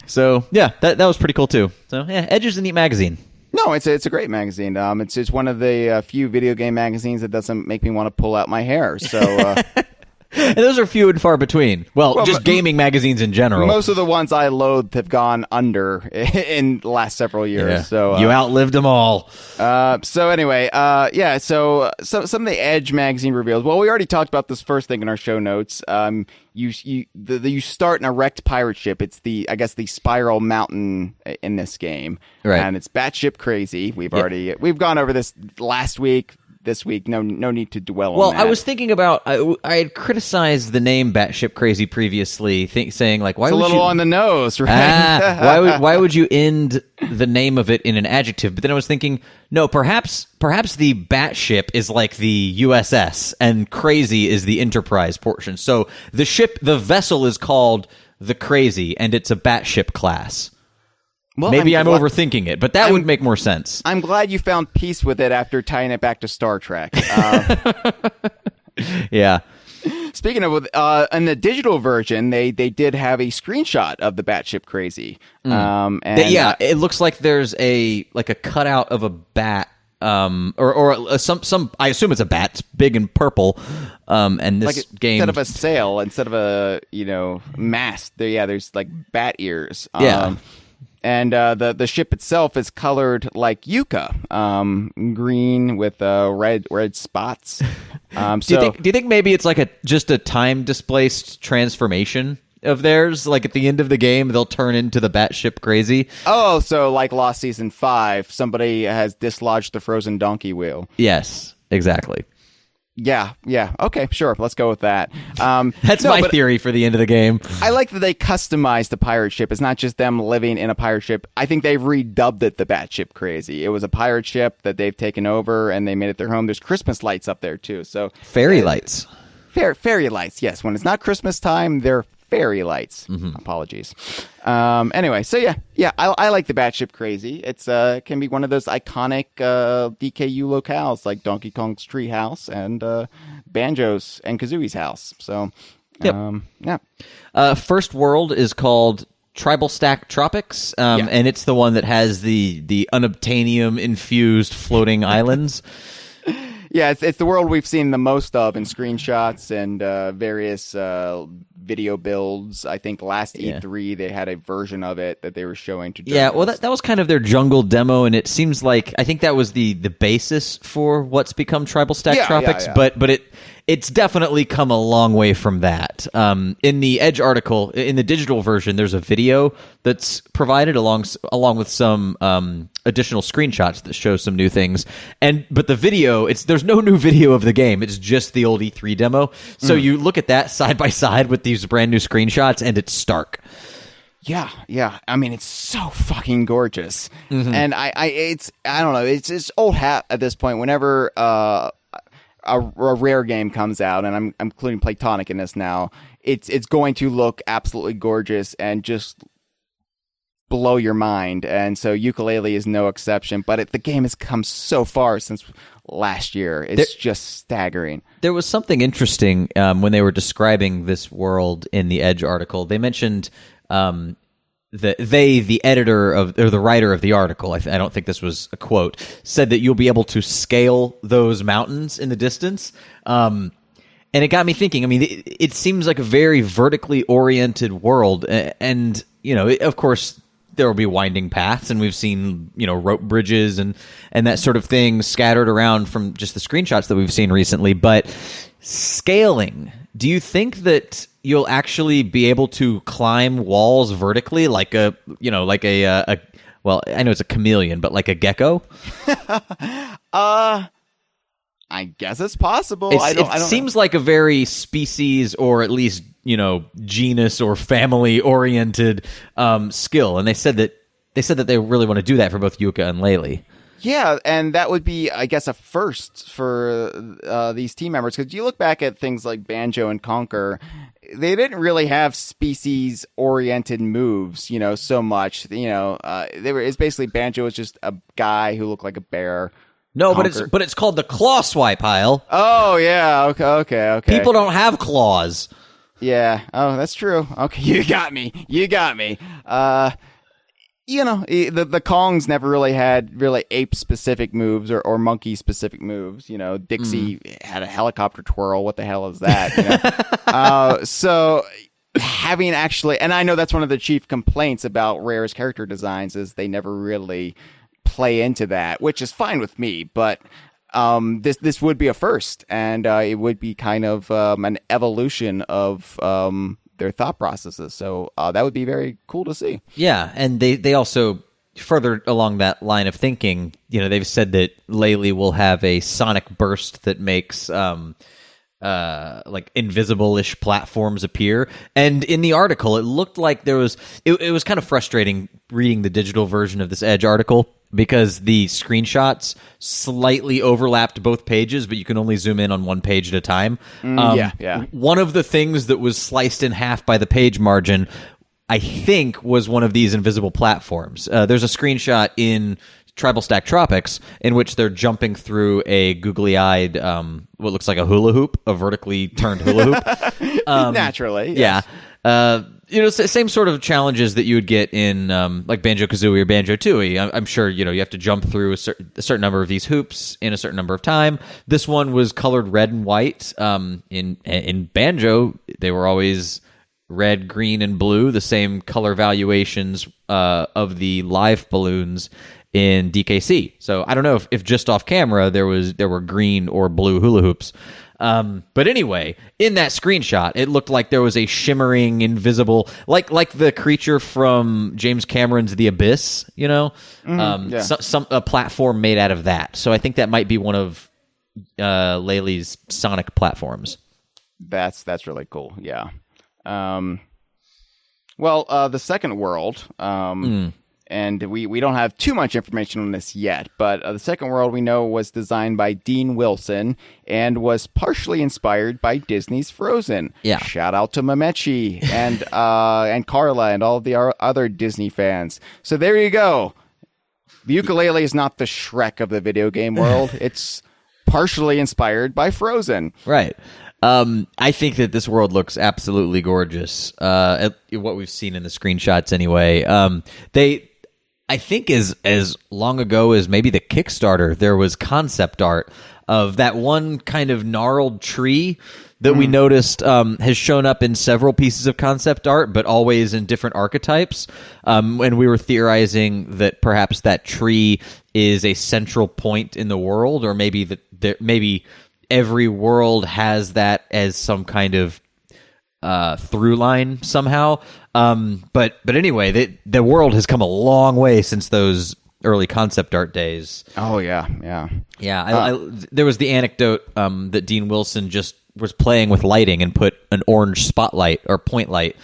So, yeah, that was pretty cool, too. So, yeah, Edge is a neat magazine. No, it's a great magazine. It's just one of the few video game magazines that doesn't make me want to pull out my hair. So... And those are few and far between. Well, just gaming magazines in general. Most of the ones I loathed have gone under in the last several years. Yeah. So you outlived them all. So anyway, So some of the Edge magazine reveals. Well, we already talked about this first thing in our show notes. You start an erect pirate ship. It's the Spiral Mountain in this game, right? And it's batshit crazy. We've gone over this last week. This week, no need to dwell on that. Well, I was thinking about, I had criticized the name Batship Crazy previously, saying like, why it's would a little you... on the nose, right? Why would you end the name of it in an adjective? But then I was thinking, no, perhaps the Batship is like the USS, and Crazy is the Enterprise portion. So the vessel is called the Crazy, and it's a Batship class. Well, maybe I'm overthinking it, but that would make more sense. I'm glad you found peace with it after tying it back to Star Trek. Yeah. Speaking of, in the digital version, they did have a screenshot of the Batship Crazy. It looks like there's a cutout of a bat, or some. I assume it's a bat. It's big and purple. And this game, instead of a sail, instead of a mast, there's like bat ears. And the ship itself is colored like Yooka, green with red spots. Do you think maybe it's like just a time displaced transformation of theirs? Like at the end of the game, they'll turn into the Batship Crazy. Oh, so like Lost Season 5, somebody has dislodged the frozen donkey wheel. Yes, exactly. Yeah. Okay, sure. Let's go with that. That's my theory for the end of the game. I like that they customized the pirate ship. It's not just them living in a pirate ship. I think they've redubbed it the Batship Crazy. It was a pirate ship that they've taken over and they made it their home. There's Christmas lights up there too. So fairy lights. Fairy lights. Yes, when it's not Christmas time, they're fairy lights. Apologies. Anyway, so yeah, I like the Batship Crazy. It's can be one of those iconic DKU locales like Donkey Kong's Tree House and Banjo's and Kazooie's house. So First World is called Tribal Stack Tropics, and it's the one that has the unobtainium infused floating islands. Yeah, it's the world we've seen the most of in screenshots and various video builds. I think last E3 they had a version of it that they were showing to journalists. Yeah, well, that was kind of their jungle demo, and it seems like I think that was the basis for what's become Tribal Stack Tropics. Yeah. But it's definitely come a long way from that. In the Edge article, in the digital version, there's a video that's provided along with some additional screenshots that show some new things. But the video, there's no new video of the game. It's just the old E3 demo. So you look at that side by side with these brand new screenshots, and it's stark. Yeah. I mean, it's so fucking gorgeous. And I don't know. It's old hat at this point. Whenever a rare game comes out, and I'm including Platonic in this now, it's going to look absolutely gorgeous and just blow your mind. And so Yooka-Laylee is no exception. But the game has come so far since last year. It's just staggering. There was something interesting when they were describing this world in the Edge article. They mentioned the editor or the writer of the article, I don't think this was a quote, said that you'll be able to scale those mountains in the distance. And it got me thinking. I mean, it seems like a very vertically oriented world, and of course there will be winding paths, and we've seen rope bridges and that sort of thing scattered around from just the screenshots that we've seseen recently. But scaling, do you think that you'll actually be able to climb walls vertically like a well, I know it's a chameleon, but like a gecko? I I guess it's possible. It seems like a very species or at least, genus or family oriented skill. And they said that they really want to do that for both Yooka and Laylee. Yeah, and that would be, I guess, a first for these team members. Because you look back at things like Banjo and Conker, they didn't really have species-oriented moves, so much. It's basically Banjo was just a guy who looked like a bear. No, but it's called the claw swipe, Hyle. Oh yeah, okay. People don't have claws. Yeah. Oh, that's true. Okay, you got me. The Kongs never really had ape-specific moves or monkey-specific moves. Dixie had a helicopter twirl. What the hell is that? So having actually, and I know that's one of the chief complaints about Rare's character designs is they never really play into that, which is fine with me. But this would be a first, and it would be kind of an evolution of their thought processes. So that would be very cool to see. Yeah, and they also further along that line of thinking, they've said that Laylee will have a sonic burst that makes like invisible-ish platforms appear. And in the article, it looked like there was it was kind of frustrating reading the digital version of this Edge article because the screenshots slightly overlapped both pages, but you can only zoom in on one page at a time. Yeah. One of the things that was sliced in half by the page margin, I think, was one of these invisible platforms. There's a screenshot in Tribal Stack Tropics in which they're jumping through a googly-eyed, what looks like a hula hoop, a vertically turned hula hoop. Naturally. Yes. Yeah. Same sort of challenges that you would get in like Banjo-Kazooie or Banjo-Tooie. I'm sure, you have to jump through a certain number of these hoops in a certain number of time. This one was colored red and white. In Banjo, they were always red, green, and blue, the same color valuations of the live balloons in DKC. So I don't know if just off camera there were green or blue hula hoops. But anyway, in that screenshot, it looked like there was a shimmering, invisible, like the creature from James Cameron's The Abyss, a platform made out of that. So I think that might be one of Laylee's sonic platforms. That's really cool. Yeah. The second world, and we don't have too much information on this yet, but the second world we know was designed by Dean Wilson and was partially inspired by Disney's Frozen. Yeah. Shout out to Mamechi and Carla and all of the other Disney fans. So there you go. The Yooka-Laylee is not the Shrek of the video game world. It's partially inspired by Frozen. Right. I think that this world looks absolutely gorgeous. What we've seen in the screenshots anyway. I think as long ago as maybe the Kickstarter, there was concept art of that one kind of gnarled tree that we noticed has shown up in several pieces of concept art, but always in different archetypes. And we were theorizing that perhaps that tree is a central point in the world, or maybe maybe every world has that as some kind of through line somehow. But anyway, the world has come a long way since those early concept art days. Oh yeah. There was the anecdote that Dean Wilson just was playing with lighting and put an orange spotlight or point light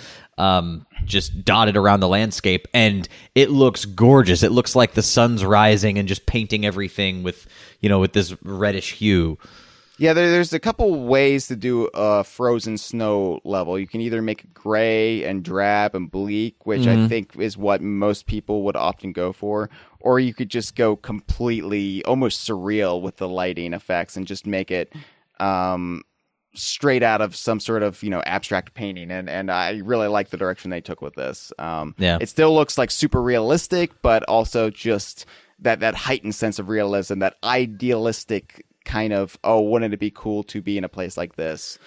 just dotted around the landscape, and it looks gorgeous. It looks like the sun's rising and just painting everything with this reddish hue. Yeah, there's a couple ways to do a frozen snow level. You can either make it gray and drab and bleak, which I think is what most people would often go for, or you could just go completely almost surreal with the lighting effects and just make it straight out of some sort of abstract painting. And I really like the direction they took with this. It still looks like super realistic, but also just that heightened sense of realism, that idealistic kind of, wouldn't it be cool to be in a place like this?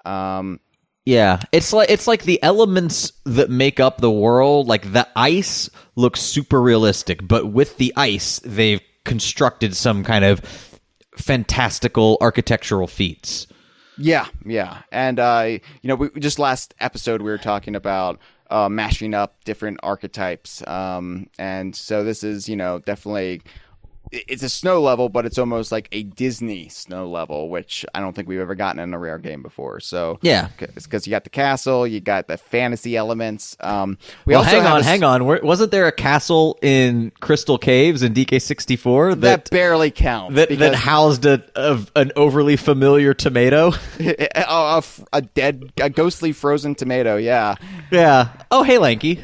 Yeah, it's like the elements that make up the world, like the ice looks super realistic, but with the ice, they've constructed some kind of fantastical architectural feats. Yeah. And, we just last episode, we were talking about mashing up different archetypes. And so this is, definitely it's a snow level, but it's almost like a Disney snow level, which I don't think we've ever gotten in a Rare game before. So yeah, because you got the castle, you got the fantasy elements. Hang on. Wasn't there a castle in Crystal Caves in DK64 that barely counts? That housed an overly familiar tomato, a ghostly frozen tomato. Yeah. Yeah. Oh, hey, Lanky.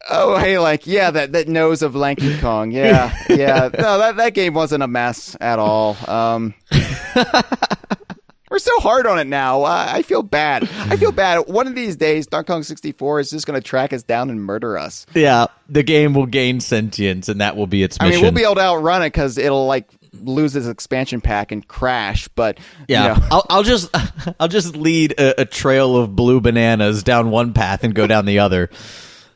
Oh, hey, that nose of Lanky Kong. Yeah. No, that game wasn't a mess at all. We're so hard on it now. I feel bad. One of these days, Donkey Kong 64 is just going to track us down and murder us. Yeah, the game will gain sentience, and that will be its mission. I mean, we'll be able to outrun it because it'll, lose its expansion pack and crash, but yeah, I'll just lead a trail of blue bananas down one path and go down the other.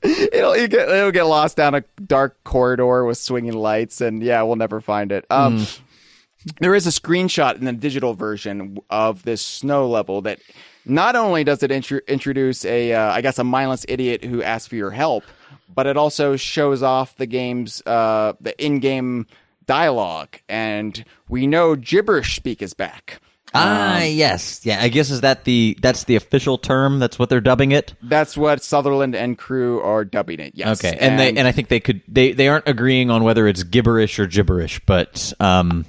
It'll get lost down a dark corridor with swinging lights, and we'll never find it. There is a screenshot in the digital version of this snow level that not only does it introduce a mindless idiot who asks for your help, but it also shows off the game's the in-game dialogue, and we know gibberish speak is back. Yes. Yeah, I guess that's the official term. That's what they're dubbing it. That's what Sutherland and crew are dubbing it. Yes. Okay. And I think they aren't agreeing on whether it's gibberish or gibberish, but the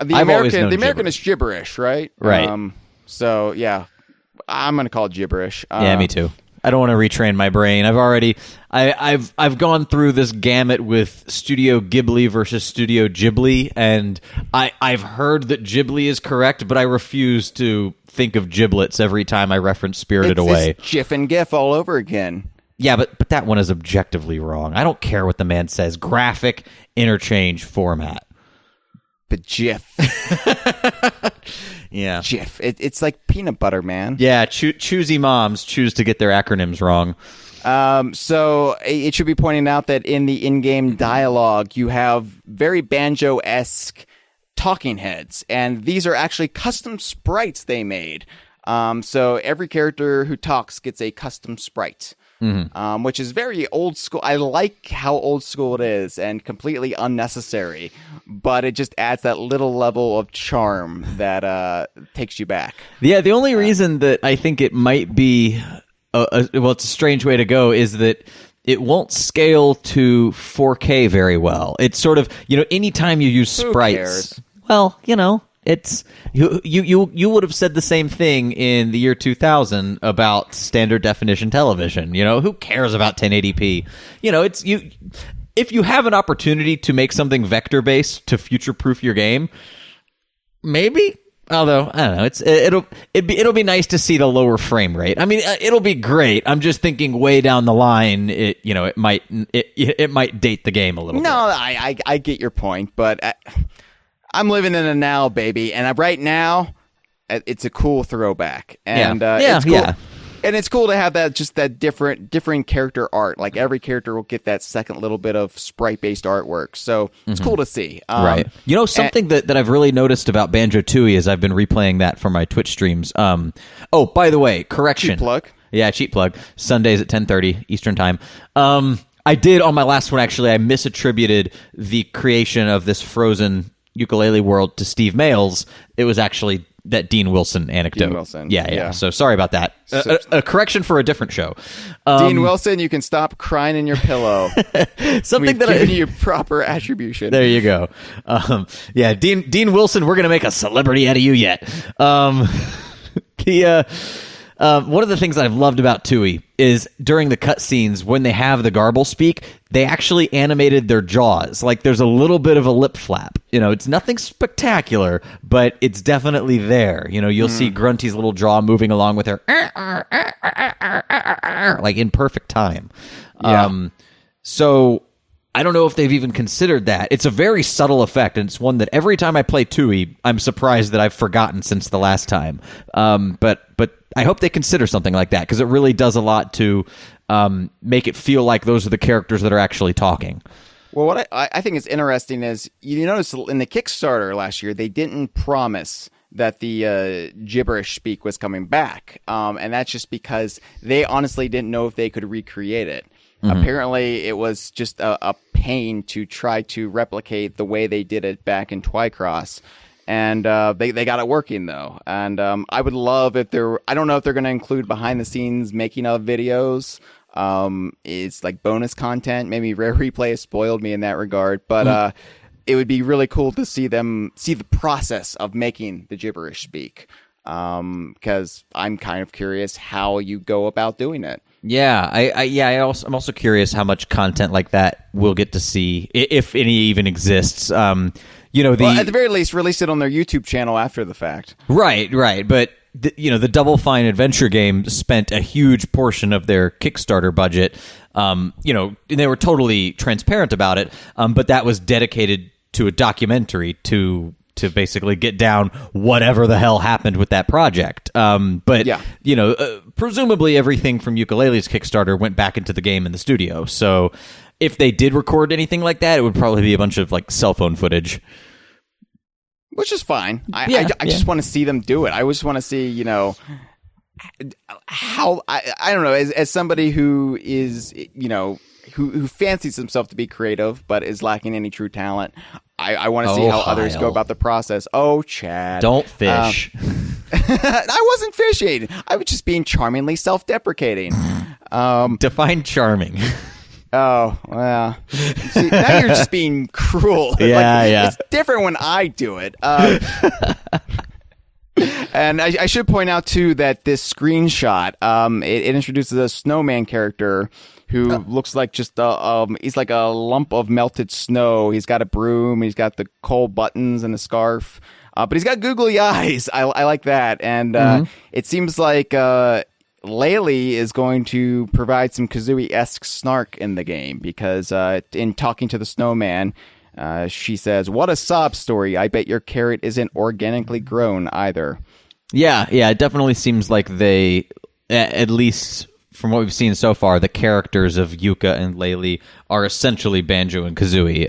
American is gibberish, right? Right. So yeah, I'm gonna call it gibberish. Yeah, me too. I don't want to retrain my brain. I've gone through this gamut with Studio Ghibli versus Studio Ghibli, and I've heard that Ghibli is correct, but I refuse to think of giblets every time I reference Spirited Away. It's GIF and GIF all over again. Yeah, but that one is objectively wrong. I don't care what the man says. Graphic interchange format. But GIF. Yeah. GIF. It's like peanut butter, man. Yeah, choosy moms choose to get their acronyms wrong. So it should be pointed out that in the in-game dialogue, you have very Banjo-esque talking heads, and these are actually custom sprites they made. So every character who talks gets a custom sprite. Mm-hmm. Which is very old school. I like how old school it is and completely unnecessary, but it just adds that little level of charm that takes you back. Yeah, the only reason that I think it might be, it's a strange way to go, is that it won't scale to 4K very well. It's sort of, anytime you use sprites, well, it's you would have said the same thing in the year 2000 about standard definition television. Who cares about 1080p? If you have an opportunity to make something vector based to future proof your game, maybe. Although I don't know, it'll be nice to see the lower frame rate. I mean, it'll be great. I'm just thinking way down the line, it might date the game a little bit. No, I get your point, but. I'm living in a now, baby, and right now, it's a cool throwback, and it's cool. Yeah. And it's cool to have that different character art. Like every character will get that second little bit of sprite-based artwork, so it's cool to see. Right. Something that I've really noticed about Banjo-Tooie is I've been replaying that for my Twitch streams. Oh, by the way, correction. Cheap plug. Yeah, cheap plug. Sundays at 10:30 Eastern Time. I did on my last one actually. I misattributed the creation of this frozen Yooka-Laylee world to Steve Mayles. It was actually that Dean Wilson anecdote. Dean Wilson. Yeah. So sorry about that. A correction for a different show. Dean Wilson, you can stop crying in your pillow. Something We've given you proper attribution. There you go. Dean Wilson, we're gonna make a celebrity out of you yet. One of the things that I've loved about Tooie is during the cutscenes when they have the garble speak, they actually animated their jaws. Like there's a little bit of a lip flap. It's nothing spectacular, but it's definitely there. You'll see Grunty's little jaw moving along with her, like in perfect time. Yeah. So I don't know if they've even considered that. It's a very subtle effect, and it's one that every time I play Tooie, I'm surprised that I've forgotten since the last time. But I hope they consider something like that, because it really does a lot to make it feel like those are the characters that are actually talking. Well, what I think is interesting is, you notice in the Kickstarter last year, they didn't promise that the gibberish speak was coming back. And that's just because they honestly didn't know if they could recreate it. Mm-hmm. Apparently, it was just a pain to try to replicate the way they did it back in Twycross. And they got it working, though. And I would love if I don't know if they're going to include behind-the-scenes making-of videos. It's like bonus content. Maybe Rare Replay has spoiled me in that regard. But it would be really cool to see them see the process of making the gibberish speak. Because I'm kind of curious how you go about doing it. Yeah, I'm also curious how much content like that we'll get to see, if any even exists. Well, at the very least, release it on their YouTube channel after the fact. Right. But the Double Fine adventure game spent a huge portion of their Kickstarter budget. And they were totally transparent about it. But that was dedicated to a documentary to basically get down whatever the hell happened with that project. Presumably everything from Yooka-Laylee's Kickstarter went back into the game in the studio. So if they did record anything like that, it would probably be a bunch of like cell phone footage. Which is fine. I just want to see them do it. I just want to see, how, I don't know, as somebody who is, who fancies himself to be creative, but is lacking any true talent, I want to see how others go about the process. Oh, Chad. Don't fish. I wasn't fishing. I was just being charmingly self-deprecating. Define charming. Oh, well. See, now you're just being cruel. Yeah. It's different when I do it. And I should point out, too, that this screenshot, it introduces a snowman character who looks like just he's like a lump of melted snow. He's got a broom. He's got the coal buttons and a scarf. But he's got googly eyes. I like that. And it seems like Laylee is going to provide some Kazooie-esque snark in the game because in talking to the snowman, she says, "What a sob story. I bet your carrot isn't organically grown either." Yeah, it definitely seems like they, at least from what we've seen so far, the characters of Yooka and Laylee are essentially Banjo and Kazooie.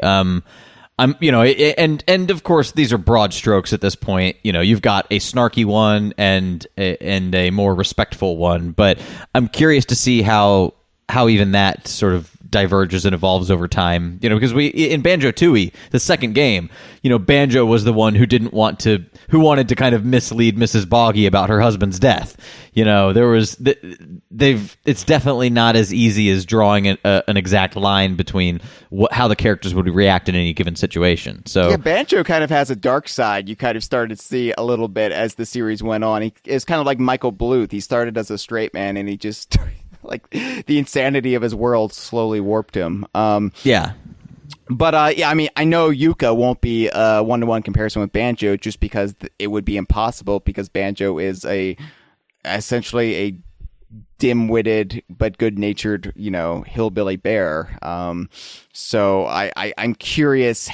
And of course these are broad strokes at this point. You've got a snarky one and a more respectful one, but I'm curious to see how even that sort of diverges and evolves over time. Because in Banjo-Tooie, the second game, Banjo was the one who wanted to kind of mislead Mrs. Boggy about her husband's death. It's definitely not as easy as drawing an exact line between how the characters would react in any given situation. So yeah, Banjo kind of has a dark side. You kind of started to see a little bit as the series went on. It's kind of like Michael Bluth. He started as a straight man, and he just like the insanity of his world slowly warped him. Yeah. But I mean, I know Yooka won't be a one-to-one comparison with Banjo just because it would be impossible because Banjo is essentially a dim-witted but good-natured, hillbilly bear. So I'm curious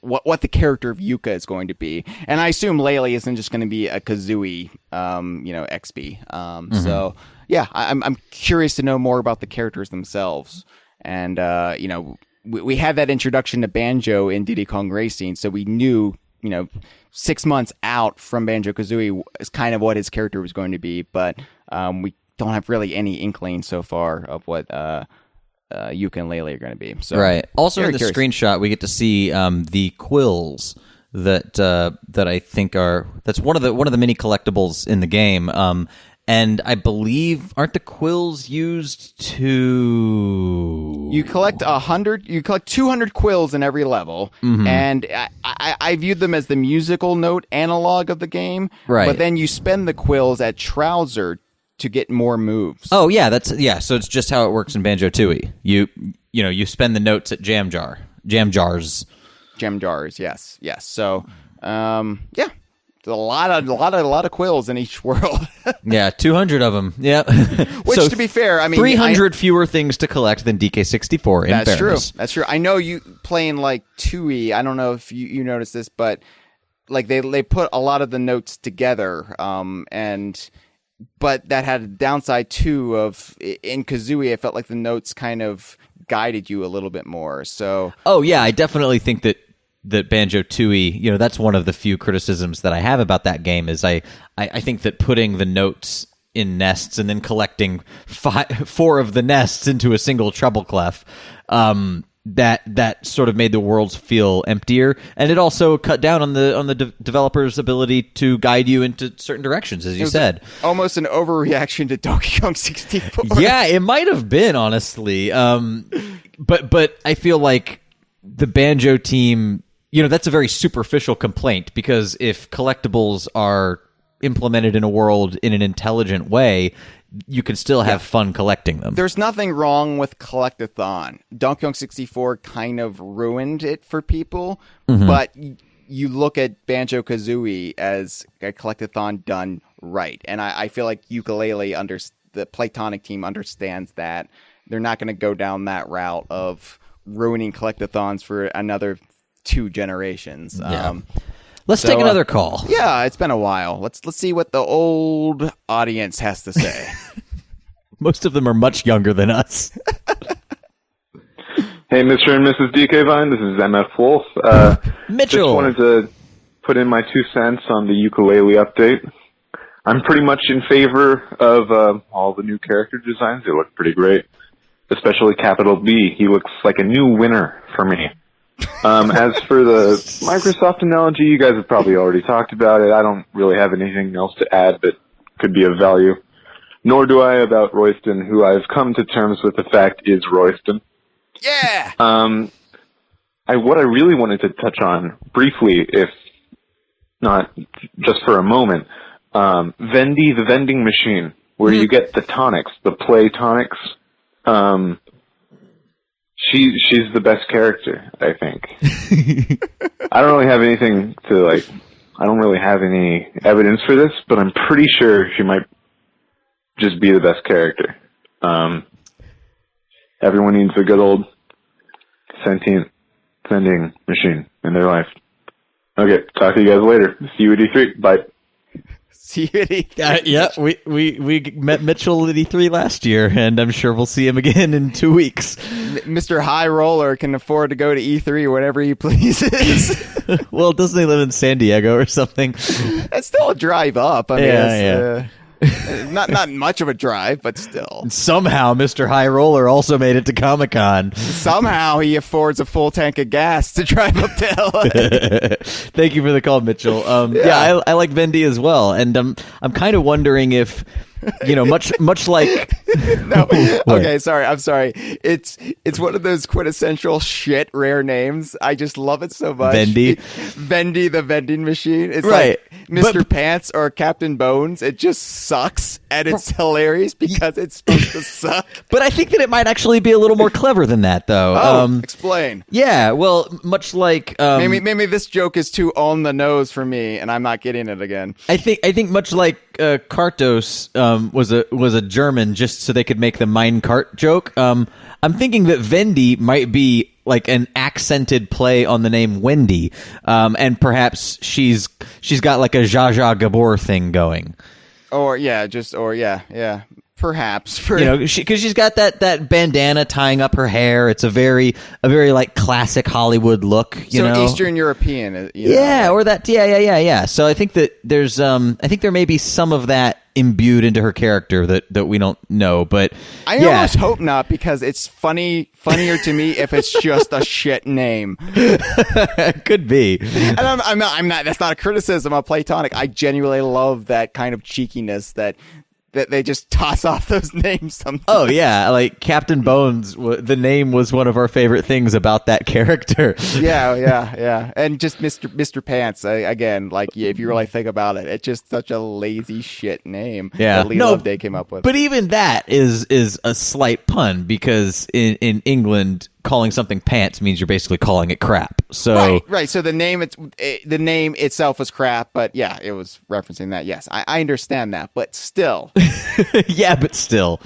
what the character of Yooka is going to be, and I assume Laylee isn't just going to be a Kazooie, XP. So yeah, I'm curious to know more about the characters themselves, and we had that introduction to Banjo in Diddy Kong Racing, so we knew 6 months out from Banjo-Kazooie is kind of what his character was going to be, but we don't have really any inkling so far of what Yooka and Laylee are going to be. So, right. Also in the screenshot, we get to see the quills that I think that's one of the mini collectibles in the game. And I believe, aren't the quills used to... You collect 200 quills in every level, and I viewed them as the musical note analog of the game. Right. But then you spend the quills at Trouser to get more moves. Oh yeah, so it's just how it works in Banjo-Tooie. You spend the notes at jam jars. Jam jars, yes. So, yeah. A lot of quills in each world. Yeah, 200 of them. Yeah. Which, so to be fair, I mean, 300 fewer things to collect than DK64. In that's fairness. True. That's true. I know you playing like Tooie. I don't know if you noticed this, but like they put a lot of the notes together, but that had a downside too. In Kazooie, I felt like the notes kind of guided you a little bit more. So. Oh yeah, I definitely think that Banjo-Tooie, that's one of the few criticisms that I have about that game is I think that putting the notes in nests and then collecting 4 of the nests into a single treble clef that sort of made the worlds feel emptier, and it also cut down on the developer's ability to guide you into certain directions, as you said. Almost an overreaction to Donkey Kong 64. Yeah, it might have been, honestly. But I feel like the Banjo team, that's a very superficial complaint, because if collectibles are implemented in a world in an intelligent way, you can still have fun collecting them. There's nothing wrong with Collectathon. Donkey Kong 64 kind of ruined it for people, but you look at Banjo-Kazooie as a Collectathon done right. And I feel like Yooka-Laylee, the Playtonic team, understands that. They're not going to go down that route of ruining Collectathons for another 2 generations. Yeah. Let's take another call. Yeah, it's been a while. Let's see what the old audience has to say. Most of them are much younger than us. Hey, Mr. and Mrs. DK Vine, this is MF Wolf. Mitchell! Just wanted to put in my 2 cents on the Yooka-Laylee update. I'm pretty much in favor of all the new character designs. They look pretty great, especially Capital B. He looks like a new winner for me. As for the Microsoft analogy, you guys have probably already talked about it. I don't really have anything else to add that could be of value. Nor do I about Royston, who I've come to terms with the fact is Royston. Yeah! What I really wanted to touch on briefly, if not just for a moment, Vendy the vending machine, where you get the tonics, the play tonics. She's the best character, I think. I don't really have anything to, I don't really have any evidence for this, but I'm pretty sure she might just be the best character. Everyone needs a good old sentient vending machine in their life. Okay, talk to you guys later. See you at E3. Bye. See you at E3. Yeah, we met Mitchell at E3 last year, and I'm sure we'll see him again in 2 weeks. Mr. High Roller can afford to go to E3 whenever he pleases. Well, doesn't he live in San Diego or something? It's still a drive up. I mean, yeah. Not much of a drive, but still. Somehow, Mr. High Roller also made it to Comic-Con. Somehow he affords a full tank of gas to drive up to LA. Thank you for the call, Mitchell. Yeah, I like Vendy as well, and I'm kind of wondering if, much like no. Okay, sorry. I'm sorry. It's one of those quintessential shit rare names. I just love it so much. Vendy the vending machine. It's right. Like Mr. Pants or Captain Bones. It just sucks, and it's hilarious because it's supposed to suck. But I think that it might actually be a little more clever than that, though. Oh, explain. Yeah, well, much like maybe this joke is too on the nose for me, and I'm not getting it again. I think much like Kartos was a German just so they could make the mine cart joke. I'm thinking that Vendy might be like an accented play on the name Wendy, and perhaps she's got like a Zsa Zsa Gabor thing going. Perhaps, because she's got that bandana tying up her hair. It's a very like classic Hollywood look. Eastern European. Yeah, or that. Yeah. So I think that there's I think there may be some of that imbued into her character that we don't know, but I almost hope not, because it's funnier to me if it's just a shit name. Could be. And I'm not. That's not a criticism of Playtonic. I genuinely love that kind of cheekiness that they just toss off those names sometimes. Oh, yeah. Like Captain Bones, the name was one of our favorite things about that character. Yeah. And just Mr. Pants, again, like, if you really think about it, it's just such a lazy shit name that Lee Loveday came up with. But even that is a slight pun, because in England, calling something pants means you're basically calling it crap. So right. So the name itself was crap, but yeah, it was referencing that. Yes, I understand that, but still. Yeah, but still.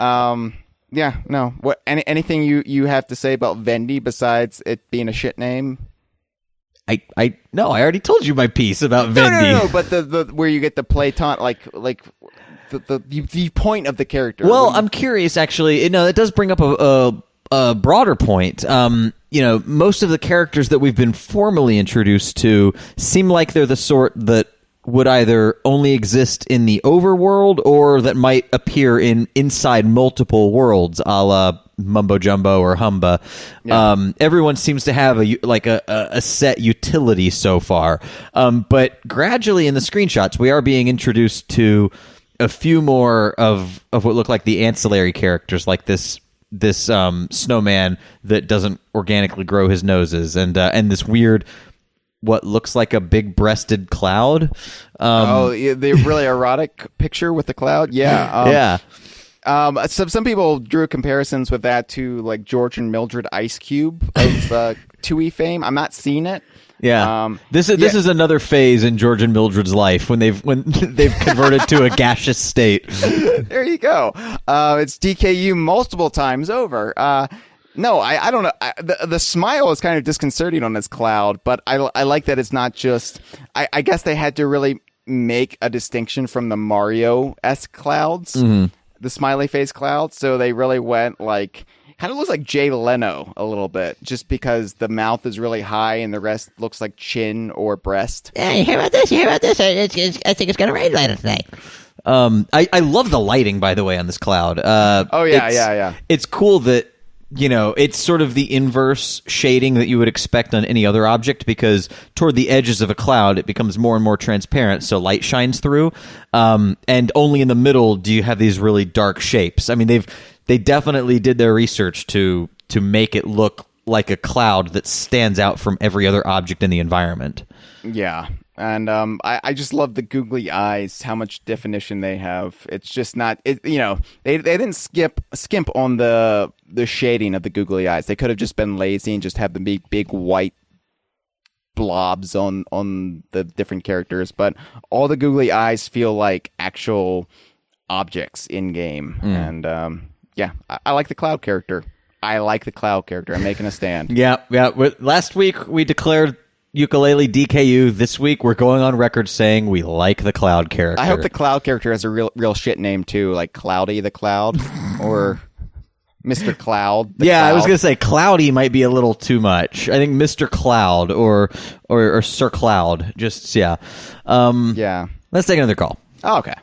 Yeah. No. What? Anything you have to say about Vendy besides it being a shit name? No, I already told you my piece about Vendy. No. But the where you get the Playton, like the point of the character. Well, I'm curious actually. It does bring up a broader point. Most of the characters that we've been formally introduced to seem like they're the sort that would either only exist in the overworld or that might appear inside multiple worlds, a la Mumbo Jumbo or Humba. Yeah. Everyone seems to have a set utility so far. But gradually in the screenshots, we are being introduced to a few more of what look like the ancillary characters, like this snowman that doesn't organically grow his noses, and this weird what looks like a big-breasted cloud. The really erotic picture with the cloud. Yeah. Yeah. Some people drew comparisons with that to like George and Mildred Ice Cube of Tooie fame. I'm not seeing it. Yeah. This is another phase in George and Mildred's life when they've converted to a gaseous state. There you go. It's DKU multiple times over. No, I don't know. The smile is kind of disconcerting on this cloud, but I like that it's not just... I guess they had to really make a distinction from the Mario-esque clouds, the smiley face cloud, so they really went like... Kind of looks like Jay Leno a little bit, just because the mouth is really high and the rest looks like chin or breast. Yeah, you hear about this? I think it's going to rain later tonight. I love the lighting, by the way, on this cloud. Yeah. It's cool that, it's sort of the inverse shading that you would expect on any other object, because toward the edges of a cloud, it becomes more and more transparent, so light shines through. And only in the middle do you have these really dark shapes. I mean, they definitely did their research to make it look like a cloud that stands out from every other object in the environment. Yeah. And I just love the googly eyes, how much definition they have. It's just not, they didn't skimp on the shading of the googly eyes. They could have just been lazy and just have the big white blobs on the different characters. But all the googly eyes feel like actual objects in game. And I like the cloud character. I'm making a stand. Yeah. Last week we declared Yooka-Laylee DKU. This week we're going on record saying we like the cloud character. I hope the cloud character has a real shit name too, like Cloudy the Cloud or Mr. Cloud. Cloud. I was gonna say Cloudy might be a little too much. I think Mr. Cloud or Sir Cloud. Let's take another call. Oh, okay.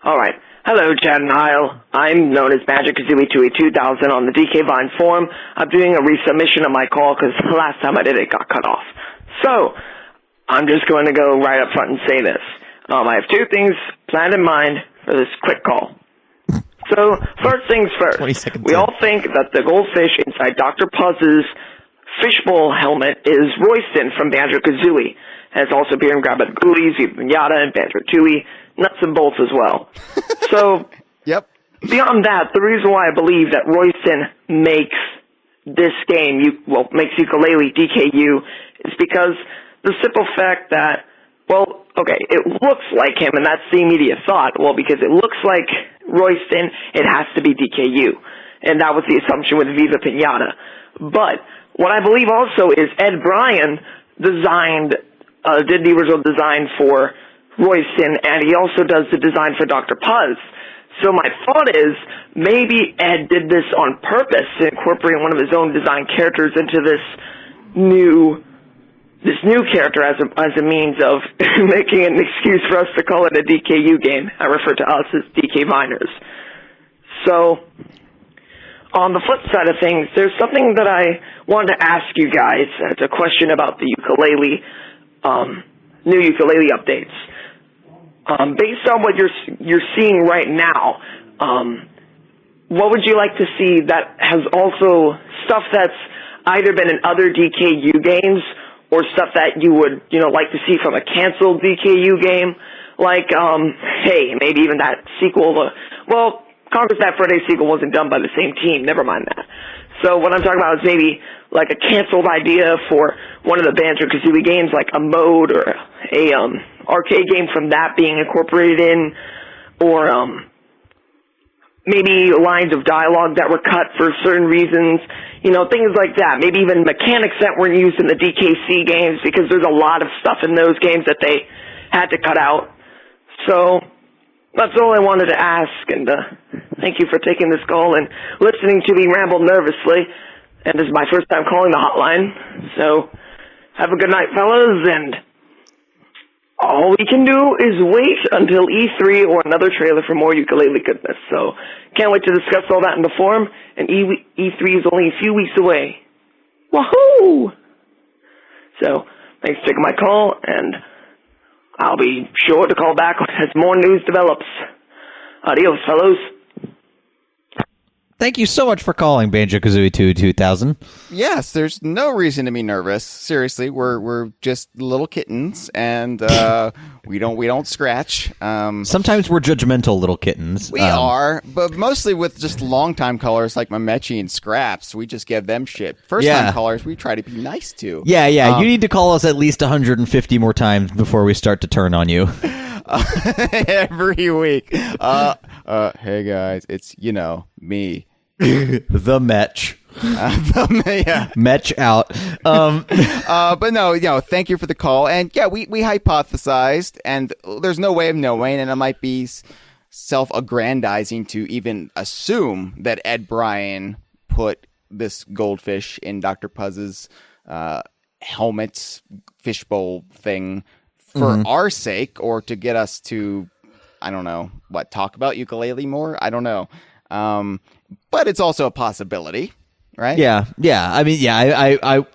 All right. Hello, Chad and Hyle. I'm known as Banjo-Kazooie 2000 on the DK Vine forum. I'm doing a resubmission of my call because the last time I did it got cut off. So, I'm just going to go right up front and say this. I have two things planned in mind for this quick call. So, first things first. We all think that the goldfish inside Dr. Puzz's fishbowl helmet is Royston from Banjo-Kazooie. Has also appeared in Grab It Ghoulies, Viva Pinata, and Banjo-Tooie. Nuts and bolts as well. So, yep. Beyond that, the reason why I believe that Royston makes this game, makes Yooka-Laylee DKU, is because the simple fact that, it looks like him, and that's the immediate thought. Well, because it looks like Royston, it has to be DKU. And that was the assumption with Viva Pinata. But what I believe also is Ed Bryan did the original design for Royston, and he also does the design for Dr. Puzz. So my thought is, maybe Ed did this on purpose to incorporate one of his own design characters into this new character as a means of making an excuse for us to call it a DKU game. I refer to us as DK Miners. So, on the flip side of things, there's something that I wanted to ask you guys. It's a question about the Yooka-Laylee, new Yooka-Laylee updates. Based on what you're seeing right now, what would you like to see that has also stuff that's either been in other DKU games or stuff that you would, like to see from a canceled DKU game? Like, maybe even that sequel. Conquest Bad Fur Day sequel wasn't done by the same team. Never mind that. So what I'm talking about is maybe like a canceled idea for one of the Banjo-Kazooie games, like a mode or a arcade game from that being incorporated in, or maybe lines of dialogue that were cut for certain reasons, things like that. Maybe even mechanics that weren't used in the DKC games, because there's a lot of stuff in those games that they had to cut out. So that's all I wanted to ask, and thank you for taking this call and listening to me ramble nervously. And this is my first time calling the hotline, so have a good night, fellas, and all we can do is wait until E3 or another trailer for more Yooka-Laylee goodness. So, can't wait to discuss all that in the forum, and E3 is only a few weeks away. Woohoo! So, thanks for taking my call, and I'll be sure to call back as more news develops. Adios, fellows. Thank you so much for calling Banjo-Kazooie 2000. Yes, there's no reason to be nervous. Seriously, we're just little kittens, and we don't scratch. Sometimes we're judgmental little kittens. We are, but mostly with just long-time callers like Mamechi and Scraps. We just give them shit. First-time callers, we try to be nice to. Yeah. You need to call us at least 150 more times before we start to turn on you. Every week. Hey guys, it's me. The Metch. Metch out. But no, thank you for the call. And yeah, we hypothesized, and there's no way of knowing, and it might be self-aggrandizing to even assume that Ed Bryan put this goldfish in Dr. Puzz's helmet fishbowl thing for our sake, or to get us to, I don't know, talk about Yooka-Laylee more? I don't know. But it's also a possibility, right? Yeah. I mean,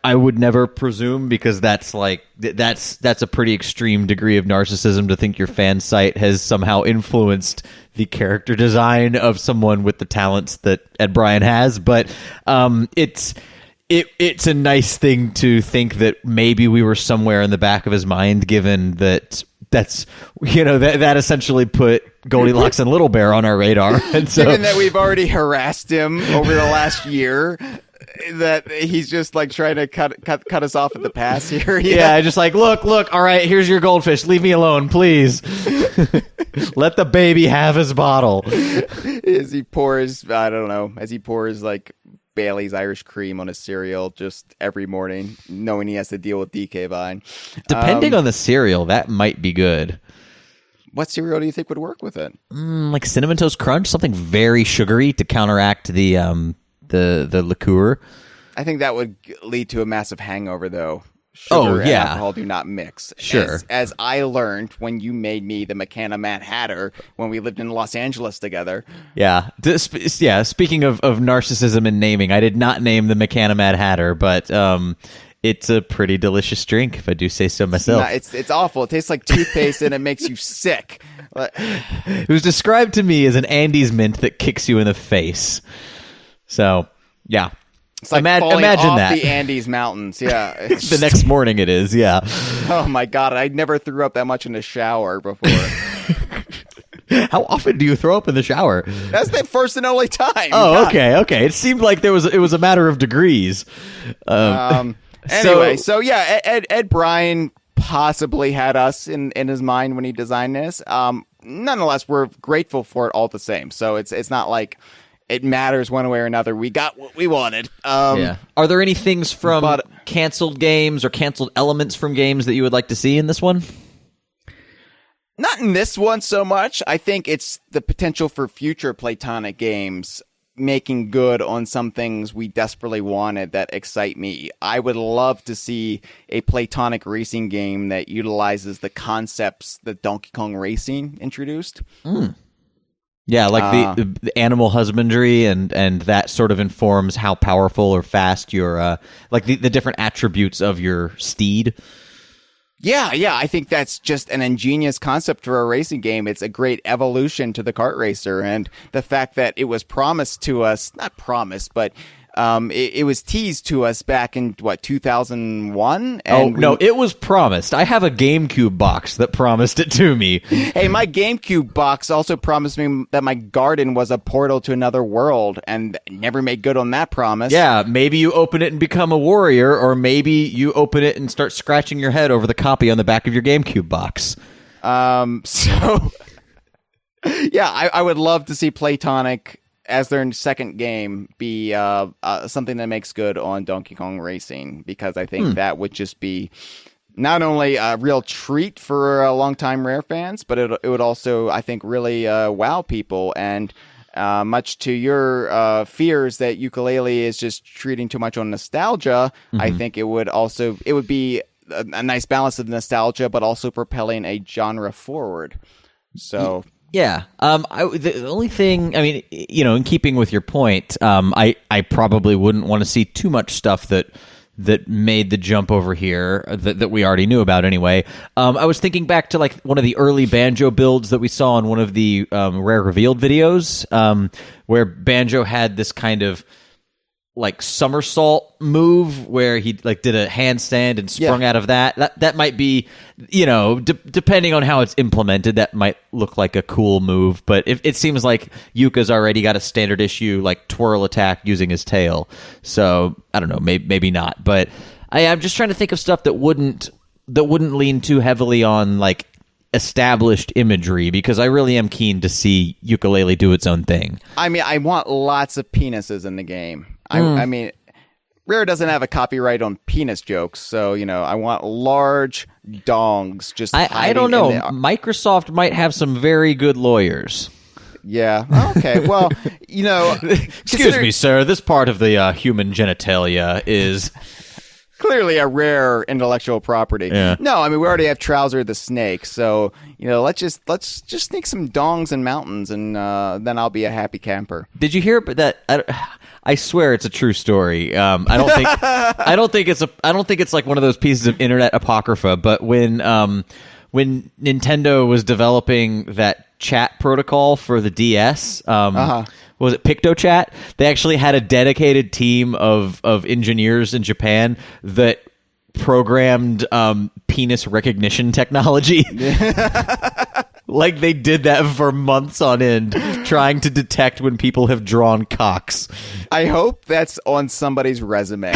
I would never presume, because that's a pretty extreme degree of narcissism to think your fan site has somehow influenced the character design of someone with the talents that Ed Bryan has. But it's a nice thing to think that maybe we were somewhere in the back of his mind, given that that essentially put Goldilocks and Little Bear on our radar. And so, given that we've already harassed him over the last year, that he's just trying to cut us off at the pass here. Yeah, just look, all right, here's your goldfish. Leave me alone, please. Let the baby have his bottle. As he pours Bailey's Irish cream on his cereal just every morning, knowing he has to deal with DK Vine. Depending on the cereal, that might be good. What cereal do you think would work with it? Like Cinnamon Toast Crunch, something very sugary to counteract the liqueur. I think that would lead to a massive hangover, though. Sugar and alcohol do not mix. Sure. As I learned when you made me the McCanna Mad Hatter when we lived in Los Angeles together. Yeah. Speaking of narcissism and naming, I did not name the McCanna Mad Hatter, but it's a pretty delicious drink, if I do say so myself. It's awful. It tastes like toothpaste and it makes you sick. It was described to me as an Andes mint that kicks you in the face. So, yeah. It's like falling off the Andes Mountains, yeah. The next morning it is, yeah. Oh my God, I never threw up that much in the shower before. How often do you throw up in the shower? That's the first and only time. Oh, God. Okay. It seemed like it was a matter of degrees. Anyway, so yeah, Ed Bryan possibly had us in his mind when he designed this. Nonetheless, we're grateful for it all the same. So it's not like it matters one way or another. We got what we wanted. Yeah. Are there any things from canceled games or canceled elements from games that you would like to see in this one? Not in this one so much. I think it's the potential for future Playtonic games making good on some things we desperately wanted that excite me. I would love to see a Playtonic racing game that utilizes the concepts that Donkey Kong Racing introduced. Yeah, like the animal husbandry and that sort of informs how powerful or fast your like the different attributes of your steed. Yeah, I think that's just an ingenious concept for a racing game. It's a great evolution to the kart racer, and the fact that it was promised to us, not promised, but it was teased to us back in 2001. No, it was promised. I have a GameCube box that promised it to me. Hey, my GameCube box also promised me that my garden was a portal to another world, and never made good on that promise. Yeah, maybe you open it and become a warrior, or maybe you open it and start scratching your head over the copy on the back of your GameCube box. So yeah, I would love to see Playtonic as their second game be something that makes good on Donkey Kong Racing, because I think that would just be not only a real treat for longtime Rare fans, but it would also, I think, really wow people. And much to your fears that Yooka-Laylee is just treating too much on nostalgia, I think it would be a nice balance of nostalgia, but also propelling a genre forward. So. Yeah. The only thing, I mean, in keeping with your point, I probably wouldn't want to see too much stuff that made the jump over here that we already knew about anyway. I was thinking back to like one of the early Banjo builds that we saw in one of the Rare Revealed videos, where Banjo had this kind of like somersault move where he like did a handstand and sprung out of that. That might be, depending on how it's implemented, that might look like a cool move. But it seems like Yuka's already got a standard issue like twirl attack using his tail. So I don't know, maybe not. But I'm just trying to think of stuff that wouldn't lean too heavily on like established imagery, because I really am keen to see Yooka-Laylee do its own thing. I mean, I want lots of penises in the game. I mean, Rare doesn't have a copyright on penis jokes, so, I want large dongs just I don't know. Microsoft might have some very good lawyers. Yeah. Okay. Well, Excuse me, sir. This part of the human genitalia is clearly a Rare intellectual property. Yeah. No, I mean, we already have Trouser the Snake, so let's just sneak some dongs in mountains, and then I'll be a happy camper. Did you hear that? I swear it's a true story. I don't think it's like one of those pieces of internet apocrypha. But when Nintendo was developing that chat protocol for the DS, was it PictoChat? They actually had a dedicated team of engineers in Japan that programmed penis recognition technology. Like they did that for months on end, trying to detect when people have drawn cocks. I hope that's on somebody's resume.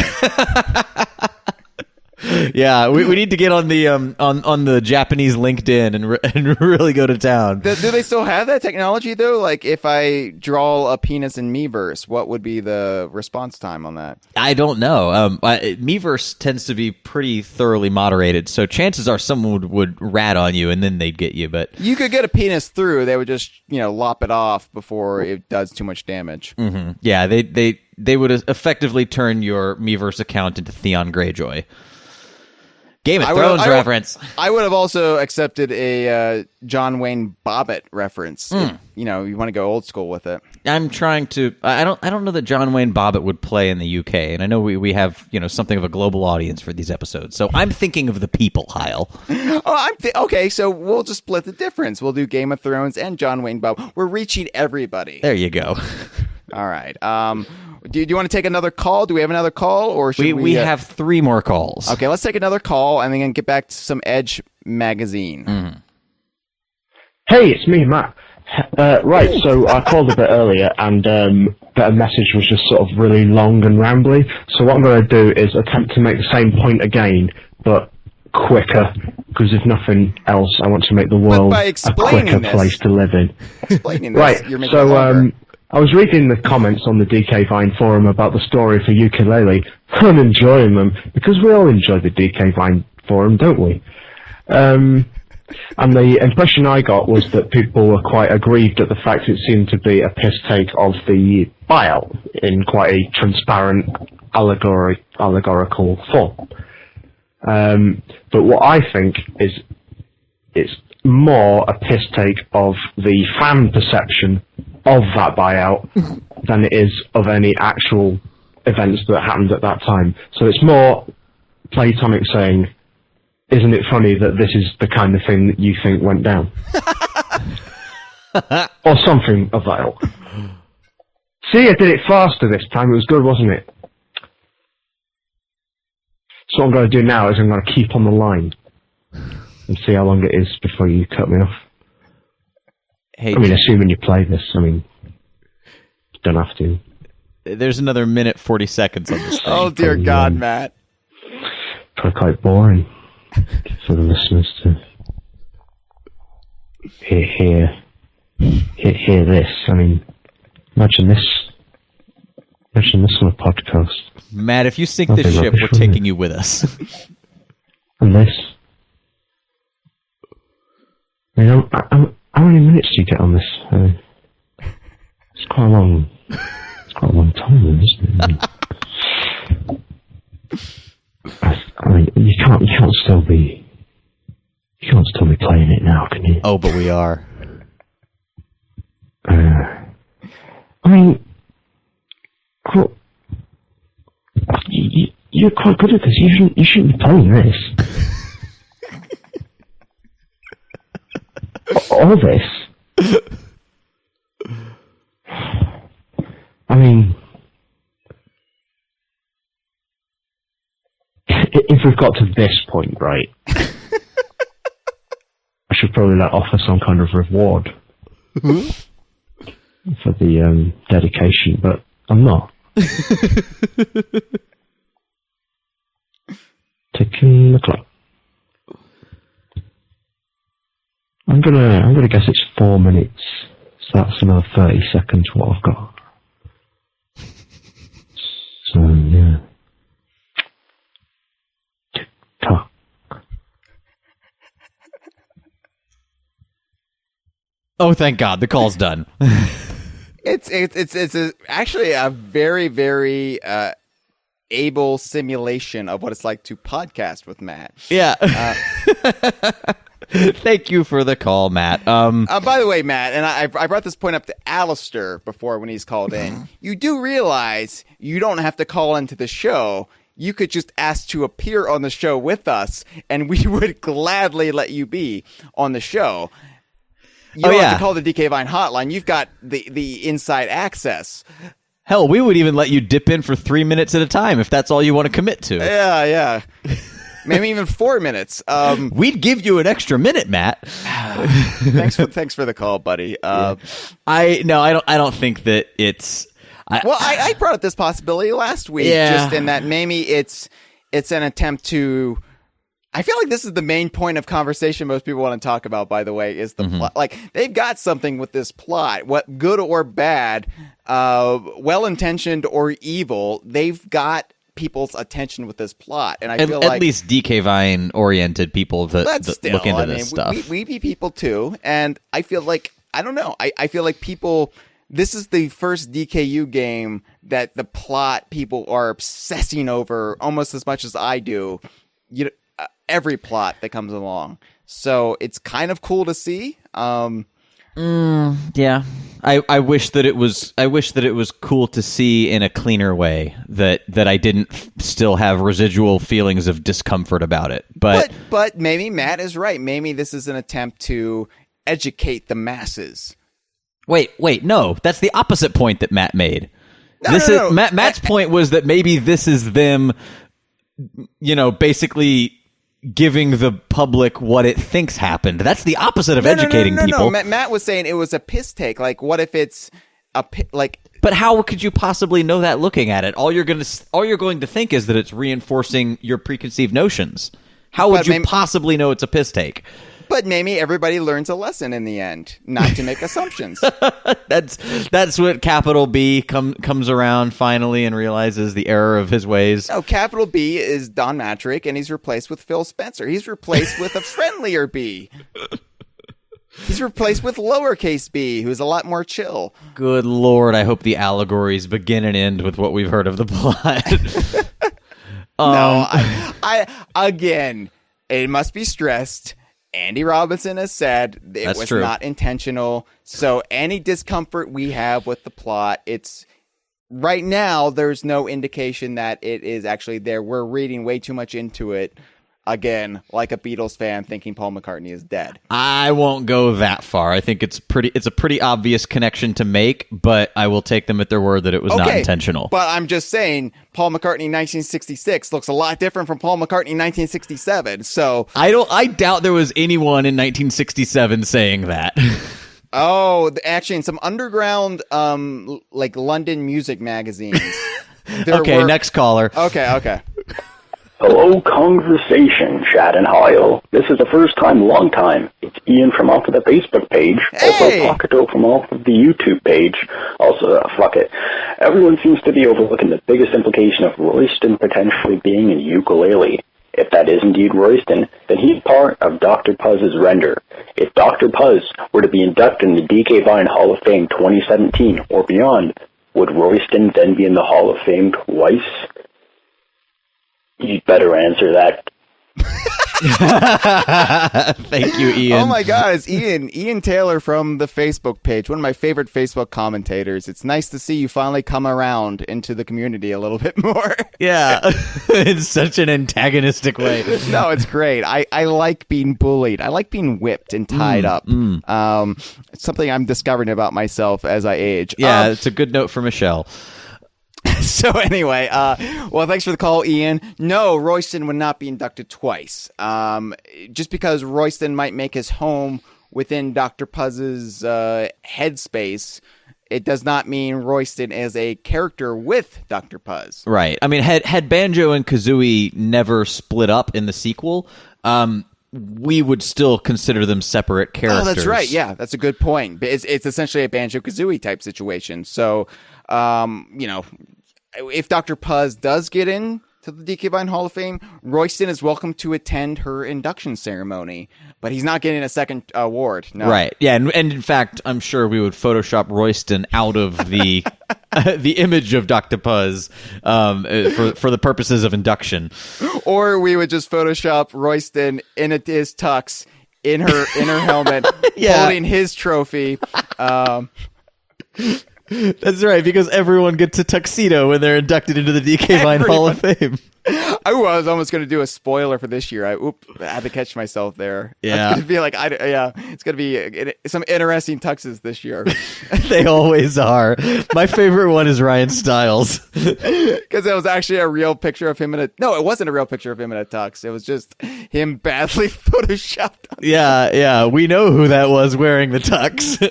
Yeah, we need to get on the on the Japanese LinkedIn and really go to town. Do they still have that technology though? Like, if I draw a penis in Miiverse, what would be the response time on that? I don't know. Miiverse tends to be pretty thoroughly moderated, so chances are someone would rat on you and then they'd get you. But you could get a penis through; they would just lop it off before it does too much damage. Mm-hmm. Yeah, they would effectively turn your Miiverse account into Theon Greyjoy. Game of Thrones reference. I would have also accepted a John Wayne Bobbitt reference. If, you want to go old school with it. I'm trying to. I don't know that John Wayne Bobbitt would play in the UK, and I know we have something of a global audience for these episodes. So I'm thinking of the people, Hyle. Okay, so we'll just split the difference. We'll do Game of Thrones and John Wayne Bobbitt. We're reaching everybody. There you go. All right. Do you want to take another call? Do we have another call, or should we have 3 more calls? Okay, let's take another call and then get back to some Edge magazine. Mm-hmm. Hey, it's me, Matt. Right, so I called a bit earlier, and the message was just sort of really long and rambly. So what I'm going to do is attempt to make the same point again, but quicker. Because if nothing else, I want to make the world a quicker place to live in. Explaining this, right, you're making it longer. I was reading the comments on the DK Vine forum about the story for Yooka-Laylee. I'm enjoying them, because we all enjoy the DK Vine forum, don't we? And the impression I got was that people were quite aggrieved at the fact it seemed to be a piss take of the buyout in quite a transparent, allegorical form. But what I think is it's more a piss take of the fan perception of that buyout than it is of any actual events that happened at that time. So it's more Playtonic saying, isn't it funny that this is the kind of thing that you think went down? Or something of that ilk. See, I did it faster this time. It was good, wasn't it? So what I'm going to do now is I'm going to keep on the line and see how long it is before you cut me off. Hey, I mean, assuming you play this, you don't have to. There's another minute 40 seconds on this thing. Oh, dear God, Matt. Probably quite boring for the listeners to hear this. I mean, imagine this on a podcast. Matt, if you sink this ship, we're taking you with us. And this. How many minutes do you get on this? It's quite a long time, isn't it? I I mean, you can't still be playing it now, can you? Oh, but we are. I mean, well, you're quite good at this. You shouldn't be playing this. All this. I mean, if we've got to this point, right, I should probably offer some kind of reward for the dedication, but I'm not. Ticking the clock. I'm gonna guess it's 4 minutes, so that's another 30 seconds what I've got. So yeah. Tick tock. Oh, thank God, the call's done. It's actually a very, very able simulation of what it's like to podcast with Matt. Yeah. Thank you for the call, Matt. By the way, Matt, and I brought this point up to Alistair before when he's called in. You do realize you don't have to call into the show. You could just ask to appear on the show with us, and we would gladly let you be on the show. You don't have to call the DK Vine hotline. You've got the inside access. Hell, we would even let you dip in for 3 minutes at a time if that's all you want to commit to. Yeah. Maybe even 4 minutes. We'd give you an extra minute, Matt. Thanks for the call, buddy. I don't think that it's. I brought up this possibility last week, just in that maybe it's an attempt to. I feel like this is the main point of conversation most people want to talk about, by the way, is the plot. Like, they've got something with this plot, what good or bad, well-intentioned or evil, they've got people's attention with this plot. And I feel like... At least DK Vine-oriented people that look into this stuff. We be people, too. And I feel like, I don't know, I feel like people... This is the first DKU game that the plot people are obsessing over almost as much as I do. Every plot that comes along, so it's kind of cool to see. Yeah, I wish that it was cool to see in a cleaner way. That I didn't still have residual feelings of discomfort about it. But maybe Matt is right. Maybe this is an attempt to educate the masses. Wait, no, that's the opposite point that Matt made. No. Matt's point was that maybe this is them, basically giving the public what it thinks happened. That's the opposing of educating people. No. Matt was saying it was a piss take. Like, what if it's But how could you possibly know that looking at it? All you're going to think is that it's reinforcing your preconceived notions. How would you possibly know it's a piss take? But maybe everybody learns a lesson in the end, not to make assumptions. That's what Capital B comes around finally and realizes the error of his ways. No, Capital B is Don Matrick, and he's replaced with Phil Spencer. He's replaced with a friendlier B. He's replaced with lowercase b, who's a lot more chill. Good Lord, I hope the allegories begin and end with what we've heard of the plot. No, I again, it must be stressed. Andy Robinson has said it was not intentional. So any discomfort we have with the plot, it's right now there's no indication that it is actually there. We're reading way too much into it. Again, like a Beatles fan thinking Paul McCartney is dead. I won't go that far. I think it's a pretty obvious connection to make, but I will take them at their word that it was not intentional. But I'm just saying, Paul McCartney 1966 looks a lot different from Paul McCartney 1967. So I doubt there was anyone in 1967 saying that. Oh, actually, in some underground, like London music magazines. Next caller. Okay. Hello, Kongversation, Chad and Hyle. This is the first time, long time. It's Ian from off of the Facebook page. Hey! Also, Pocketo from off of the YouTube page. Also, fuck it. Everyone seems to be overlooking the biggest implication of Royston potentially being in Yooka-Laylee. If that is indeed Royston, then he's part of Dr. Puzz's render. If Dr. Puzz were to be inducted in the DK Vine Hall of Fame 2017 or beyond, would Royston then be in the Hall of Fame twice? You'd better answer that. Thank you, Ian. Oh my God, it's Ian Taylor from the Facebook page, one of my favorite Facebook commentators. It's nice to see you finally come around into the community a little bit more. Yeah, in such an antagonistic way. No, it's great. I like being bullied. I like being whipped and tied up. It's something I'm discovering about myself as I age. Yeah, it's a good note for Michelle. So anyway, well, thanks for the call, Ian. No, Royston would not be inducted twice. Just because Royston might make his home within Dr. Puzz's headspace, it does not mean Royston is a character with Dr. Puzz. Right. I mean, had Banjo and Kazooie never split up in the sequel, we would still consider them separate characters. Oh, that's right. Yeah, that's a good point. It's essentially a Banjo-Kazooie type situation. So, if Dr. Puzz does get in to the DK Vine Hall of Fame, Royston is welcome to attend her induction ceremony, but he's not getting a second award. No. Right. Yeah, and in fact, I'm sure we would Photoshop Royston out of the the image of Dr. Puzz for the purposes of induction. Or we would just Photoshop Royston in his tux, in her helmet, holding his trophy. That's right, because everyone gets a tuxedo when they're inducted into the DK Vine Hall of Fame. I was almost going to do a spoiler for this year. I had to catch myself there. Yeah, it's going to be like, it's going to be some interesting tuxes this year. They always are. My favorite one is Ryan Stiles, because it was actually a real picture of him it wasn't a real picture of him in a tux. It was just him badly photoshopped. Yeah, we know who that was wearing the tux.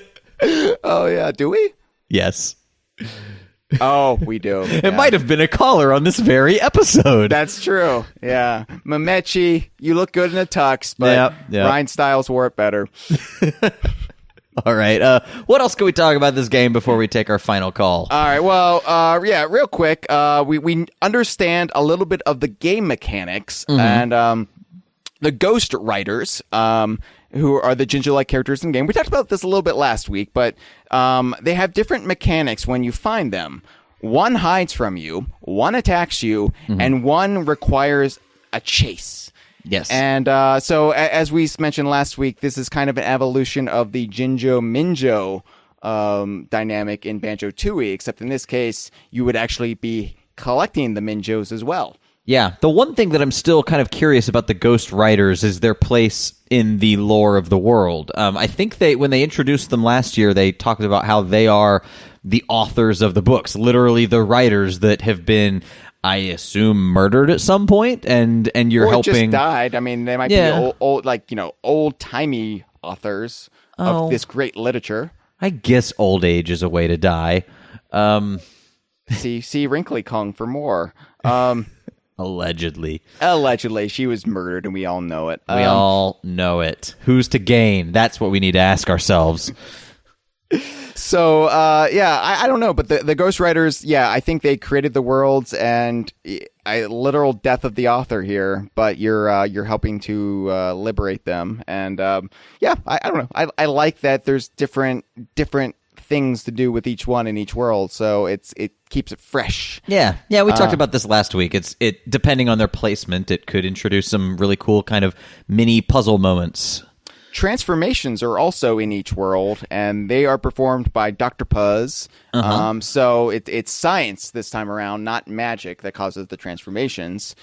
Oh yeah, do we? Yes. Oh, we do. It might have been a caller on this very episode. That's true. Yeah. Mamechi, you look good in a tux, but Ryan Stiles wore it better. All right. What else can we talk about this game before we take our final call? All right. Well, real quick. We understand a little bit of the game mechanics and the ghost writers, who are the ginger-like characters in the game. We talked about this a little bit last week, but they have different mechanics when you find them. One hides from you, one attacks you, and one requires a chase. Yes. And so, as we mentioned last week, this is kind of an evolution of the Jinjo-Minjo dynamic in Banjo-Tooie, except in this case, you would actually be collecting the Minjos as well. Yeah, the one thing that I'm still kind of curious about the Ghost Riders is their place in the lore of the world. I think when they introduced them last year, they talked about how they are the authors of the books, literally the writers that have been, I assume, murdered at some point, and you're helping. Just died. I mean, they might be old timey authors of this great literature. I guess old age is a way to die. See Wrinkly Kong for more. Allegedly, she was murdered, and we all know it. We all know it. Who's to gain? That's what we need to ask ourselves. So, I don't know, but the Ghost Writers, I think they created the worlds, and a literal death of the author here. But you're helping to liberate them, and I don't know. I like that. There's different things to do with each one in each world, so it keeps it fresh. Yeah, we talked about this last week. It depending on their placement, it could introduce some really cool kind of mini puzzle moments. Transformations are also in each world, and they are performed by Dr. Puzz. So it's science this time around, not magic, that causes the transformations.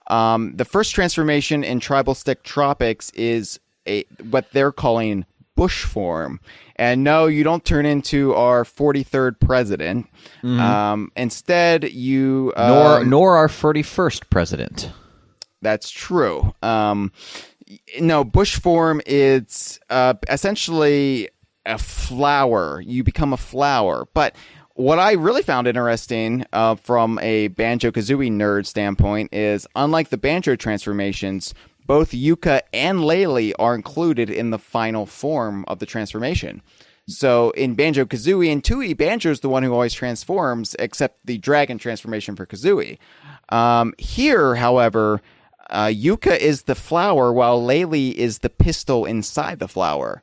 The first transformation in Tribal Stick Tropics is what they're calling bush form. And no, you don't turn into our 43rd president. Instead, you... nor our 41st president. That's true. No, bush form is essentially a flower. You become a flower. But what I really found interesting from a Banjo-Kazooie nerd standpoint is, unlike the Banjo transformations, both Yooka and Laylee are included in the final form of the transformation. So in Banjo-Kazooie and Tooie, Banjo's the one who always transforms, except the dragon transformation for Kazooie. Here, however, Yooka is the flower, while Laylee is the pistol inside the flower.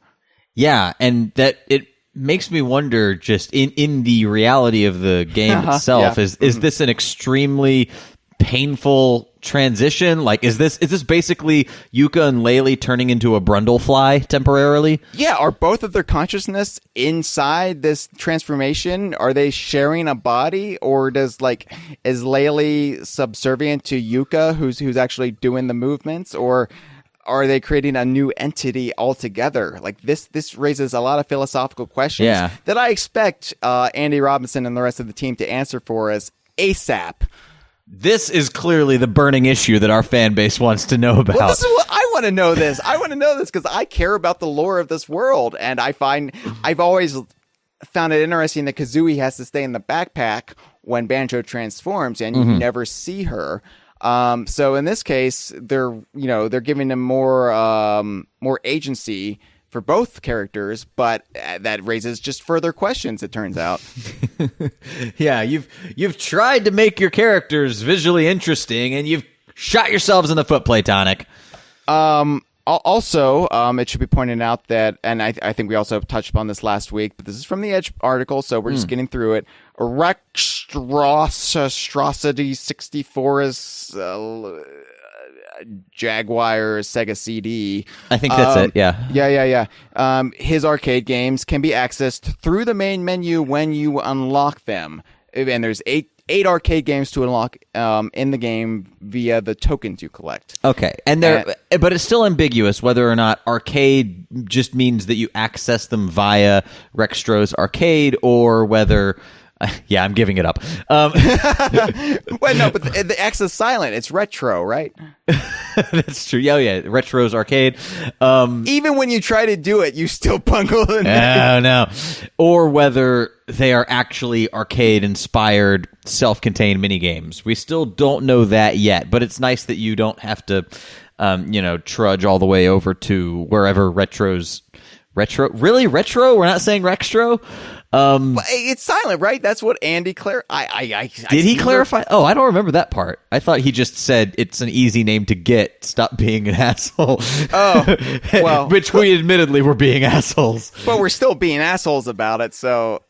Yeah, and that it makes me wonder, just in the reality of the game itself, is this an extremely painful transition? Like, is this basically Yooka and Laylee turning into a Brundlefly temporarily? Yeah, are both of their consciousness inside this transformation? Are they sharing a body, or is Laylee subservient to Yooka, who's actually doing the movements, or are they creating a new entity altogether? Like this raises a lot of philosophical questions that I expect Andy Robinson and the rest of the team to answer for us ASAP. This is clearly the burning issue that our fan base wants to know about. Well, this is what I want to know this. I want to know this because I care about the lore of this world, and I've always found it interesting that Kazooie has to stay in the backpack when Banjo transforms, and you never see her. So in this case, they're giving him more agency for both characters, but that raises just further questions, it turns out. Yeah, you've tried to make your characters visually interesting, and you've shot yourselves in the foot, Platonic. Also, it should be pointed out that, and I think we also touched upon this last week, but this is from the Edge article, so we're just getting through it. Rextrosity 64 is Jaguar Sega CD. I think that's it, yeah. Yeah. His arcade games can be accessed through the main menu when you unlock them. And there's eight arcade games to unlock in the game via the tokens you collect. Okay, but it's still ambiguous whether or not arcade just means that you access them via Rextro's arcade, or whether... yeah, I'm giving it up. Wait, no, but the X is silent. It's retro, right? That's true. Yeah, Retro's arcade. Even when you try to do it, you still bungle the name. Oh, no. Or whether they are actually arcade-inspired, self-contained minigames. We still don't know that yet, but it's nice that you don't have to, trudge all the way over to wherever Retro's... Retro? Really? Retro? We're not saying Rextro? It's silent, right? That's what Andy Did he clarify? Oh, I don't remember that part. I thought he just said it's an easy name to get. Stop being an asshole. Oh, well. Which we admittedly were being assholes. But we're still being assholes about it, so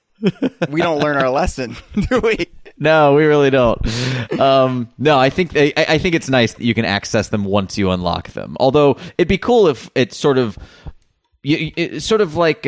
we don't learn our lesson, do we? No, we really don't. No, I think it's nice that you can access them once you unlock them. Although it'd be cool if it's sort of like.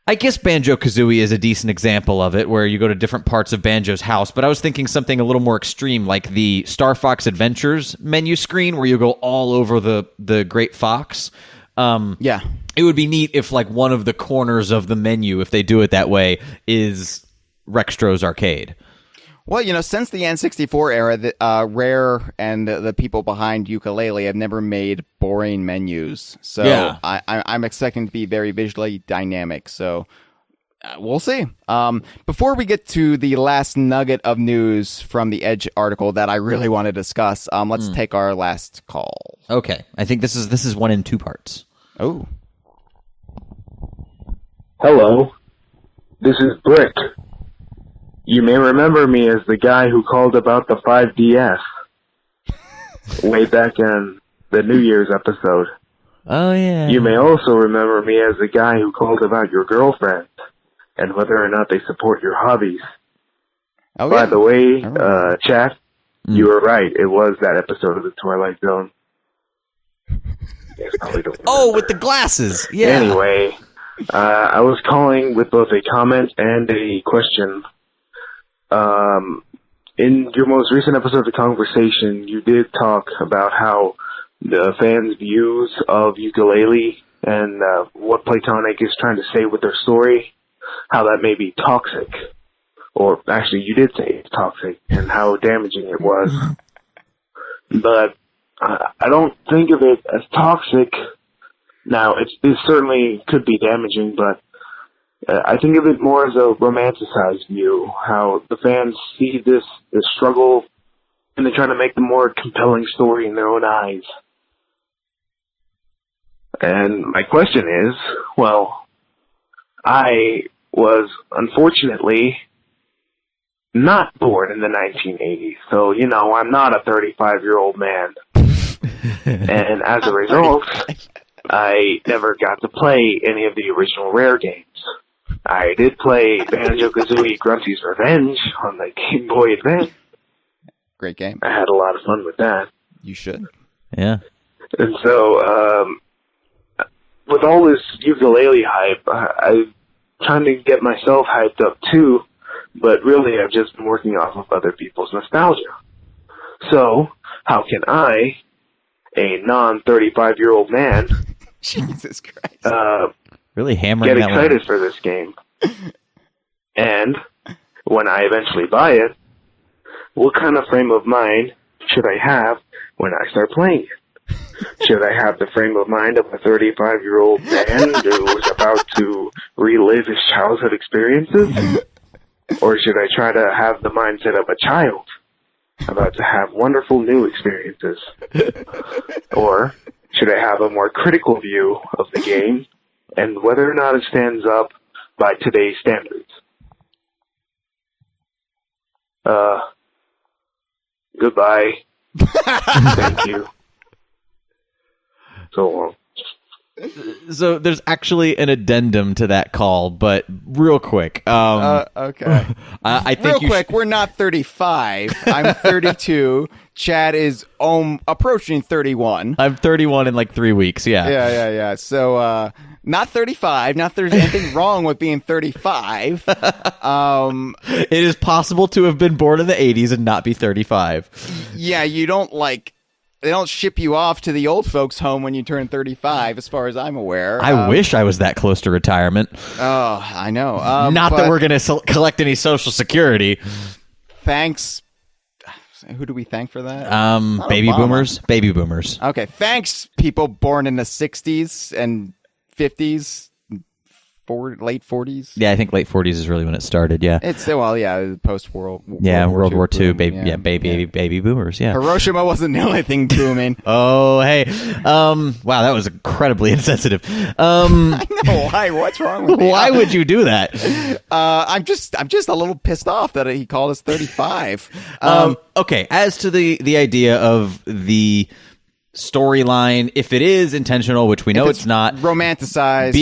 I guess Banjo-Kazooie is a decent example of it, where you go to different parts of Banjo's house, but I was thinking something a little more extreme, like the Star Fox Adventures menu screen, where you go all over the Great Fox. Yeah. It would be neat if, like, one of the corners of the menu, if they do it that way, is Rextro's arcade. Well, since the N64 era, Rare and the people behind Yooka-Laylee have never made boring menus. So yeah. I'm expecting to be very visually dynamic. So we'll see. Before we get to the last nugget of news from the Edge article that I really want to discuss, let's take our last call. Okay. I think this is one in two parts. Oh. Hello. This is Brick. You may remember me as the guy who called about the 5DS way back in the New Year's episode. Oh, yeah. You may also remember me as the guy who called about your girlfriend and whether or not they support your hobbies. Oh, By the way, chat, you were right. It was that episode of The Twilight Zone. You guys probably don't remember. With the glasses. Yeah. Anyway, I was calling with both a comment and a question. In your most recent episode of Kongversation, you did talk about how the fans' views of Yooka-Laylee and what Platonic is trying to say with their story, how that may be toxic. Or actually, you did say it's toxic and how damaging it was. But I don't think of it as toxic. Now, it certainly could be damaging, but I think of it more as a romanticized view, how the fans see this struggle and they're trying to make the more compelling story in their own eyes. And my question is, well, I was unfortunately not born in the 1980s, so, I'm not a 35-year-old man. And as a result, I never got to play any of the original Rare games. I did play Banjo-Kazooie Grunty's Revenge on the Game Boy Advance. Great game. I had a lot of fun with that. You should. Yeah. And so, with all this ukulele hype, I'm trying to get myself hyped up too, but really I've just been working off of other people's nostalgia. So, how can I, a non-35-year-old man, Jesus Christ, really hammering get that excited one. for this game? And when I eventually buy it, what kind of frame of mind should I have when I start playing it? Should I have the frame of mind of a 35-year-old man who's about to relive his childhood experiences? Or should I try to have the mindset of a child about to have wonderful new experiences? Or should I have a more critical view of the game and whether or not it stands up by today's standards? Goodbye. Thank you. So long. So there's actually an addendum to that call, but real quick. Okay. I think real quick, we're not 35. I'm 32. Chad is approaching 31. I'm 31 in like 3 weeks. Yeah. Yeah. So, not 35. Not there's anything wrong with being 35. It is possible to have been born in the 80s and not be 35. Yeah, you don't they don't ship you off to the old folks home when you turn 35, as far as I'm aware. I wish I was that close to retirement. Oh, I know. Not that we're going to collect any Social Security. Thanks. Who do we thank for that? Baby Obama. boomers. Baby boomers. Okay, thanks, people born in the 60s and 50s, late 40s. Yeah, I think late 40s is really when it started. Yeah, it's post-World. World War II. Boom, baby boomers. Yeah, Hiroshima wasn't the only thing booming. Oh, hey, wow, that was incredibly insensitive. I know. Why? What's wrong with me? Why would you do that? I'm just a little pissed off that he called us 35. Okay, as to the idea of the storyline, if it is intentional, which we know it's not, romanticized,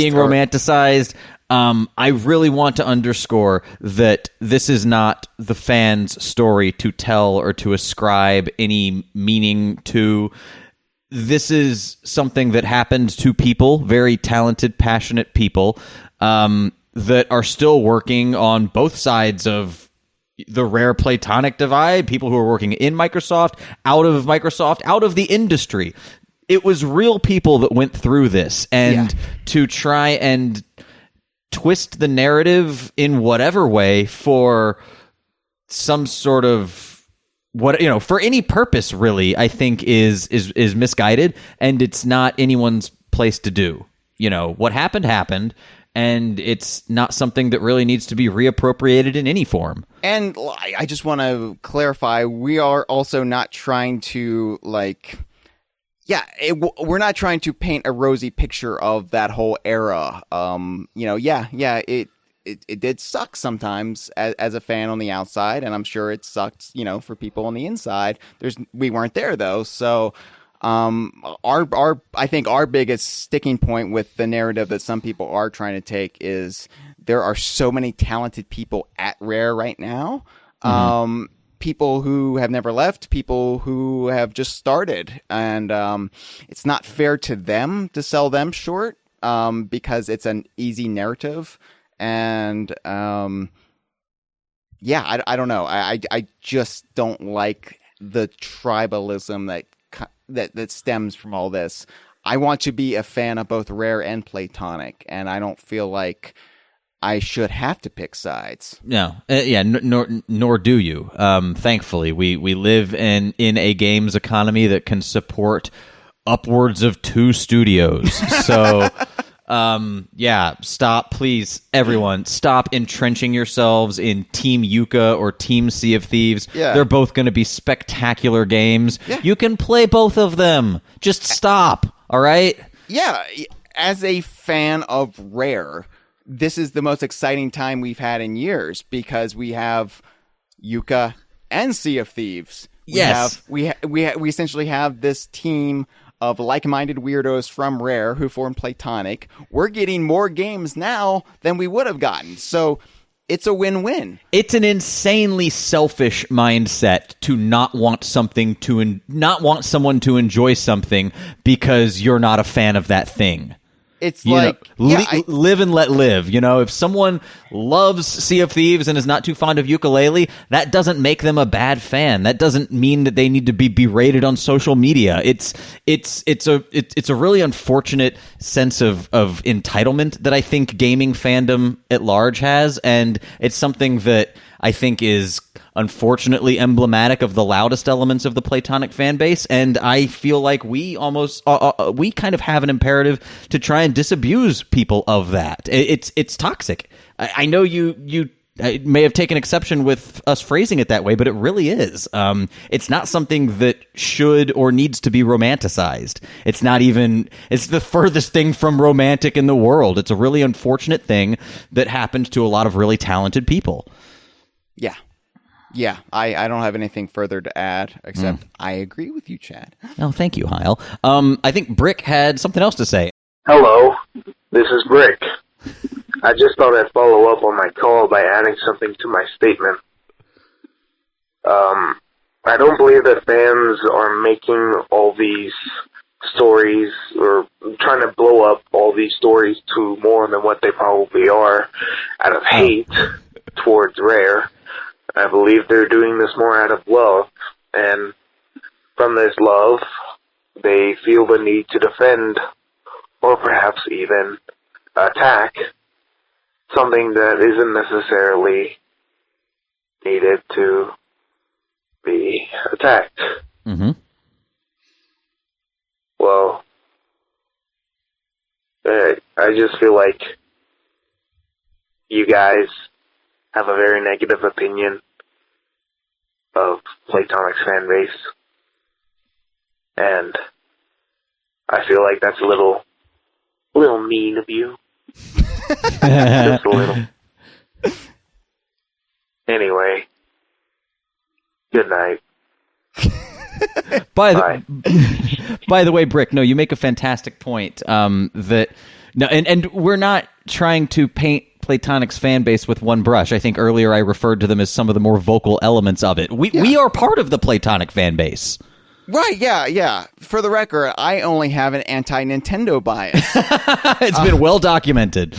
I really want to underscore that this is not the fan's story to tell or to ascribe any meaning to. This is something that happened to people, very talented, passionate people, that are still working on both sides of the Rare Platonic divide, people who are working in Microsoft, out of the industry. It was real people that went through this, and to try and twist the narrative in whatever way for some sort of for any purpose, really, I think is misguided, and it's not anyone's place to do. What happened, and it's not something that really needs to be reappropriated in any form. And I just want to clarify, we are also not trying to we're not trying to paint a rosy picture of that whole era. It did suck sometimes as a fan on the outside, and I'm sure it sucked, for people on the inside. We weren't there though, so I think our biggest sticking point with the narrative that some people are trying to take is there are so many talented people at Rare right now. People who have never left, people who have just started, and it's not fair to them to sell them short because it's an easy narrative. And I don't know. I just don't like the tribalism that stems from all this. I want to be a fan of both Rare and Platonic, and I don't feel like I should have to pick sides. No, nor do you. Thankfully, we live in a games economy that can support upwards of 2 studios. So, please, everyone, stop entrenching yourselves in Team Yooka or Team Sea of Thieves. Yeah. They're both going to be spectacular games. Yeah. You can play both of them. Just stop, all right? Yeah, as a fan of Rare, this is the most exciting time we've had in years because we have Yooka and Sea of Thieves. We essentially have this team of like-minded weirdos from Rare who form Platonic. We're getting more games now than we would have gotten. So it's a win-win. It's an insanely selfish mindset to not want someone to enjoy something because you're not a fan of that thing. It's live and let live. If someone loves Sea of Thieves and is not too fond of Yooka-Laylee, that doesn't make them a bad fan. That doesn't mean that they need to be berated on social media. It's a really unfortunate sense of entitlement that I think gaming fandom at large has, and it's something that I think is unfortunately emblematic of the loudest elements of the Platonic fan base, and I feel like we kind of have an imperative to try and disabuse people of that. It's toxic. I know you may have taken exception with us phrasing it that way, but it really is. It's not something that should or needs to be romanticized. It's the furthest thing from romantic in the world. It's a really unfortunate thing that happened to a lot of really talented people. Yeah, I don't have anything further to add, except I agree with you, Chad. Oh, thank you, Hyle. I think Brick had something else to say. Hello, this is Brick. I just thought I'd follow up on my call by adding something to my statement. I don't believe that fans are making all these stories or trying to blow up all these stories to more than what they probably are out of hate towards Rare. I believe they're doing this more out of love, and from this love, they feel the need to defend, or perhaps even attack, something that isn't necessarily needed to be attacked. Mm-hmm. Well, I just feel like you guys have a very negative opinion of Platonic's fan base, and I feel like that's a little mean of you. Just a little. Anyway, good night. By the way, Brick, no, you make a fantastic point. And we're not trying to paint Platonic's fan base with one brush. I think earlier I referred to them as some of the more vocal elements of it. We are part of the Platonic fan base. Right, yeah. For the record, I only have an anti-Nintendo bias. It's been well documented.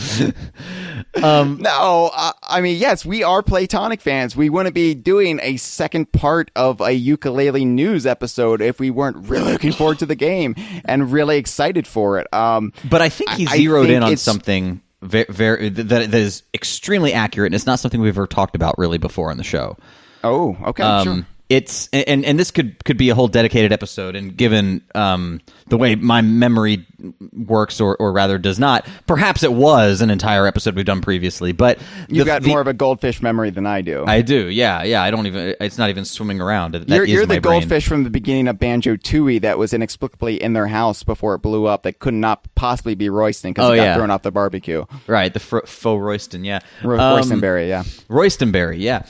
I mean, yes, we are Platonic fans. We wouldn't be doing a second part of a Yooka-Laylee news episode if we weren't really looking forward to the game and really excited for it. But I think he zeroed in on something that is extremely accurate, and it's not something we've ever talked about really before on the show. Oh, okay, sure. It's and this could be a whole dedicated episode, and given the way my memory works, or rather does not, perhaps it was an entire episode we've done previously. But you've got more of a goldfish memory than I do. I do, yeah. I don't even. It's not even swimming around. You're the goldfish from the beginning of Banjo-Tooie that was inexplicably in their house before it blew up. That could not possibly be Royston because it got thrown off the barbecue. Right, the faux Royston, yeah. Roystonberry, yeah. Roystonberry, yeah.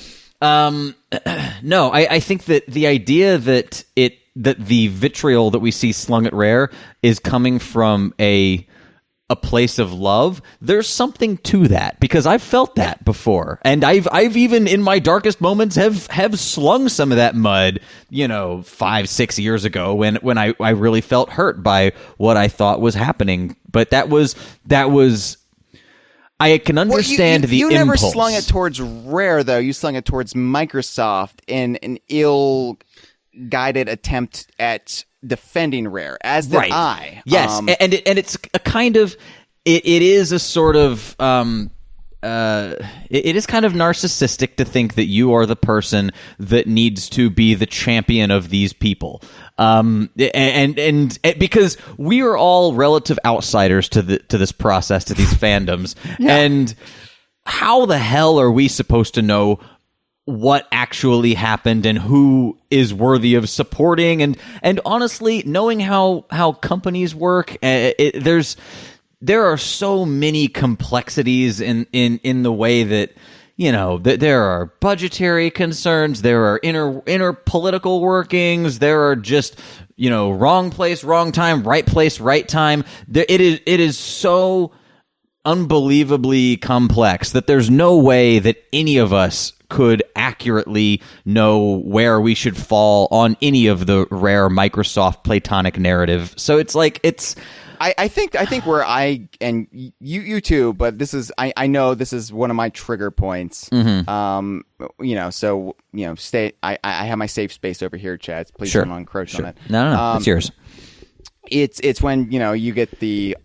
No, I think that the idea that the vitriol that we see slung at Rare is coming from a place of love, there's something to that, because I've felt that before, and I've even in my darkest moments have slung some of that mud, 5-6 years ago when I really felt hurt by what I thought was happening. But that was I can understand the impulse. You never slung it towards Rare, though. You slung it towards Microsoft in an ill-guided attempt at defending Rare, as did I. Yes, and it's a kind of it is a sort of it is kind of narcissistic to think that you are the person that needs to be the champion of these people. And because we are all relative outsiders to this process, to these fandoms, and how the hell are we supposed to know what actually happened and who is worthy of supporting? And honestly, knowing how companies work, there are so many complexities in the way that, there are budgetary concerns, there are inner political workings, there are just, wrong place, wrong time, right place, right time. It is so unbelievably complex that there's no way that any of us could accurately know where we should fall on any of the Rare Microsoft Platonic narrative. So it's like I think where I and you too, but this is I know this is one of my trigger points. Mm-hmm. So stay. I have my safe space over here, Chad. Please don't encroach on it. No, it's yours. It's when you get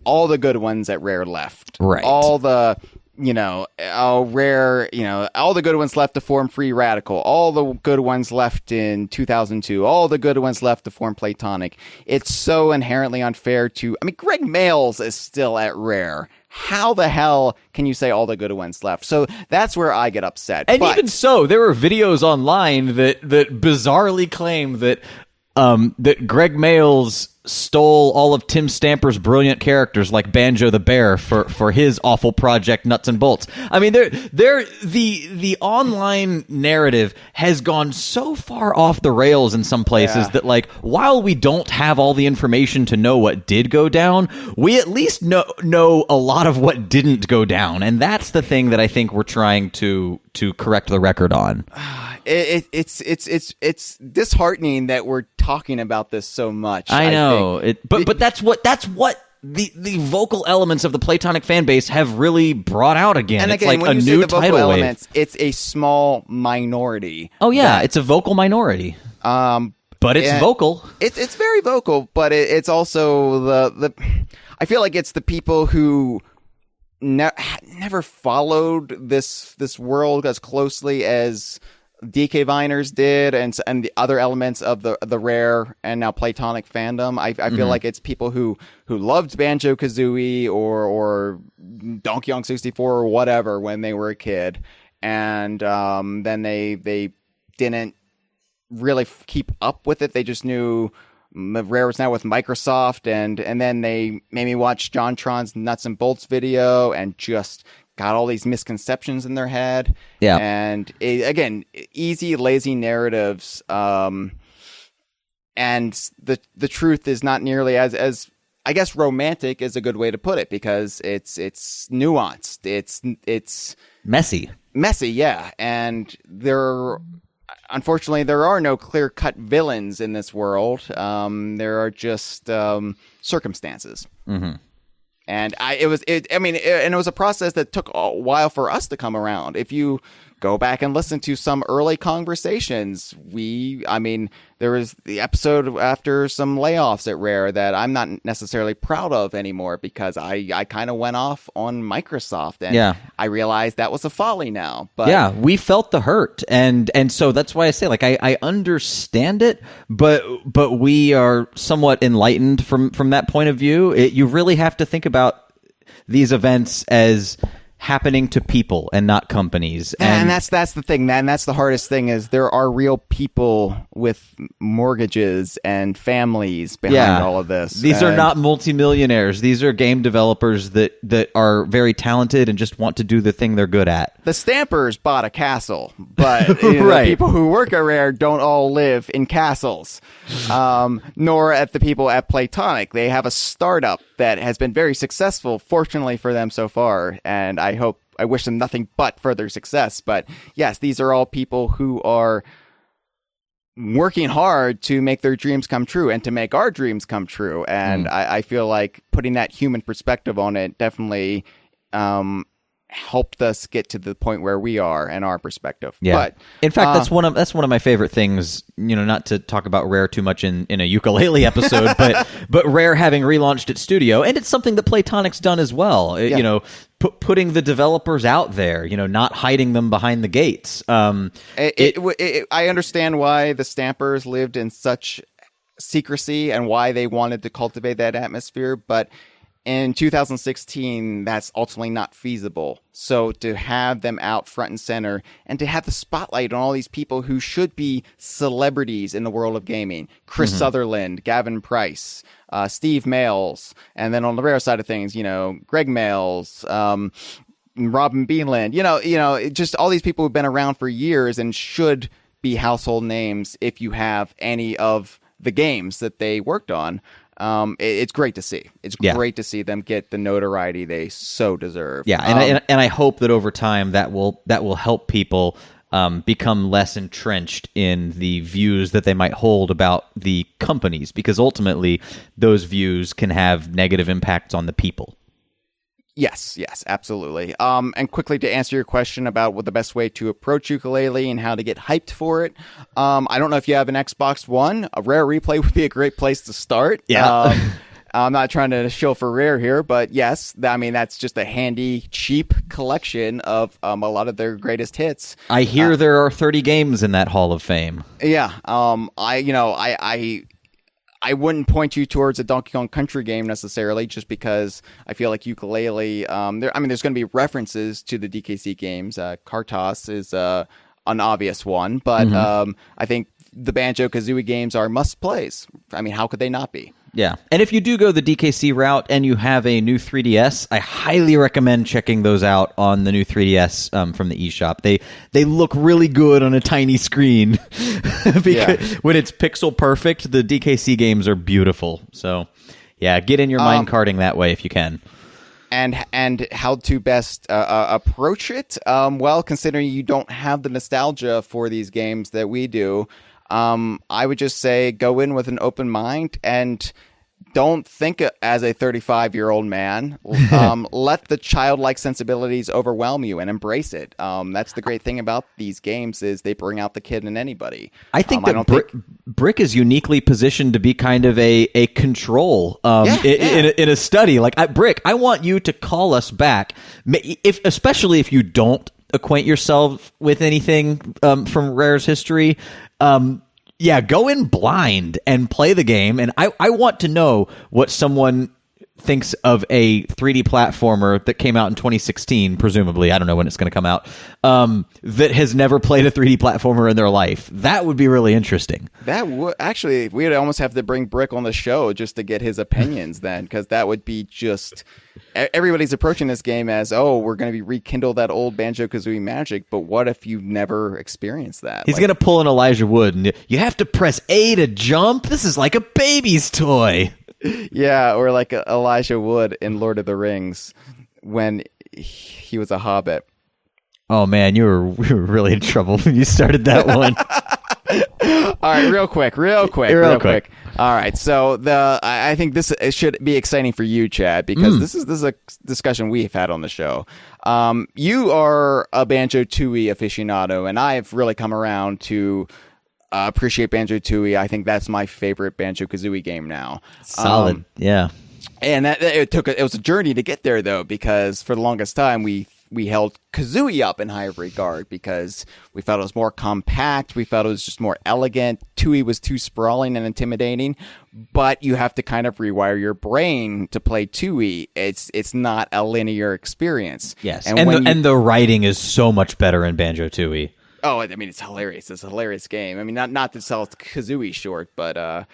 all the good ones at Rare left, right? All the Rare, all the good ones left to form Free Radical, all the good ones left in 2002, all the good ones left to form Platonic. It's so inherently unfair Greg Mayles is still at Rare. How the hell can you say all the good ones left? So that's where I get upset. And even so, there are videos online that bizarrely claim that that Greg Mayles stole all of Tim Stamper's brilliant characters like Banjo the Bear for his awful project Nuts and Bolts. I mean, the online narrative has gone so far off the rails in some places that, like, while we don't have all the information to know what did go down, we at least know a lot of what didn't go down, and that's the thing that I think we're trying to correct the record on. It's disheartening that we're talking about this so much. I know but that's what the vocal elements of the Platonic fan base have really brought out again. And it's again, like when a you say new the vocal tidal elements, wave. it's a small minority. Oh yeah, it's a vocal minority. But it's vocal. It's very vocal, but it's also the. I feel like it's the people who never followed this world as closely as DK Viners did, and the other elements of the Rare and now Platonic fandom. I feel like it's people who loved Banjo-Kazooie or Donkey Kong 64 or whatever when they were a kid, and then they didn't really keep up with it. They just knew Rare was now with Microsoft, and then they made me watch JonTron's Nuts and Bolts video and just got all these misconceptions in their head. Yeah. And again, easy, lazy narratives. And the truth is not nearly as I guess romantic is a good way to put it, because it's nuanced. It's messy. Yeah. And unfortunately, there are no clear-cut villains in this world. There are just circumstances. Mm-hmm. And it was a process that took a while for us to come around. If you go back and listen to some early conversations, there was the episode after some layoffs at Rare that I'm not necessarily proud of anymore, because I kind of went off on Microsoft, and I realized that was a folly now. But yeah, we felt the hurt, and so that's why I say, like, I understand it, but we are somewhat enlightened from that point of view. You really have to think about these events as happening to people and not companies. And that's the thing, man. That's the hardest thing, is there are real people with mortgages and families behind all of this. These are not multimillionaires. These are game developers that are very talented and just want to do the thing they're good at. The Stampers bought a castle, but the people who work at Rare don't all live in castles. Nor at the people at Platonic. They have a startup that has been very successful, fortunately for them so far, and I wish them nothing but further success. But yes, these are all people who are working hard to make their dreams come true and to make our dreams come true. And I feel like putting that human perspective on it definitely helped us get to the point where we are and our perspective. Yeah. But in fact, that's one of my favorite things, not to talk about Rare too much in a Yooka-Laylee episode, but Rare having relaunched its studio, and it's something that Platonic's done as well. Putting the developers out there, not hiding them behind the gates. I understand why the Stampers lived in such secrecy and why they wanted to cultivate that atmosphere, but in 2016, that's ultimately not feasible. So to have them out front and center, and to have the spotlight on all these people who should be celebrities in the world of gaming, Chris Sutherland, Gavin Price, Steve Mayles, and then on the Rare side of things, Greg Mayles, Robin Beanland, just all these people who've been around for years and should be household names if you have any of the games that they worked on. It's great to see. It's great to see them get the notoriety they so deserve. Yeah, and I hope that over time that will help people become less entrenched in the views that they might hold about the companies, because ultimately those views can have negative impacts on the people. Yes, absolutely. And quickly to answer your question about what the best way to approach Yooka-Laylee and how to get hyped for it, I don't know if you have an Xbox One. A Rare Replay would be a great place to start. Yeah. I'm not trying to shill for Rare here, but yes, that's just a handy, cheap collection of a lot of their greatest hits. I hear there are 30 games in that Hall of Fame. Yeah. I wouldn't point you towards a Donkey Kong Country game necessarily, just because I feel like Yooka-Laylee. There's going to be references to the DKC games. Kartos is an obvious one, but I think the Banjo-Kazooie games are must-plays. How could they not be? Yeah, and if you do go the DKC route and you have a new 3DS, I highly recommend checking those out on the new 3DS from the eShop. They look really good on a tiny screen because when it's pixel perfect, the DKC games are beautiful. So, yeah, get in your mind carding that way if you can. And how to best approach it? Well, considering you don't have the nostalgia for these games that we do, I would just say go in with an open mind and don't think as a 35-year-old man. Let the childlike sensibilities overwhelm you and embrace it. That's the great thing about these games is they bring out the kid in anybody. I think that Brick is uniquely positioned to be kind of a control in a study. Like Brick, I want you to call us back, especially if you don't acquaint yourself with anything from Rare's history. Go in blind and play the game, and I want to know what someone thinks of a 3D platformer that came out in 2016, presumably. I don't know when it's going to come out, that has never played a 3D platformer in their life. That would be really interesting. That would actually, we would almost have to bring Brick on the show just to get his opinions then, because that would be just... Everybody's approaching this game as, we're going to be rekindle that old Banjo-Kazooie magic, but what if you've never experienced that? He's going to pull an Elijah Wood, and you have to press A to jump? This is like a baby's toy. Yeah, or like Elijah Wood in Lord of the Rings when he was a hobbit. Oh, man, we were really in trouble when you started that one. All right, real quick. All right, so I think this should be exciting for you, Chad, because this is a discussion we've had on the show. You are a Banjo-Tooie aficionado, and I've really come around to appreciate Banjo-Tooie. I think that's my favorite Banjo-Kazooie game now. Solid, yeah. And it was a journey to get there, though, because for the longest time we held Kazooie up in higher regard because we felt it was more compact. We felt it was just more elegant. Tooie was too sprawling and intimidating, but you have to kind of rewire your brain to play Tooie. It's not a linear experience. Yes, and the writing is so much better in Banjo-Tooie. Oh, it's hilarious. It's a hilarious game. Not to sell Kazooie short, but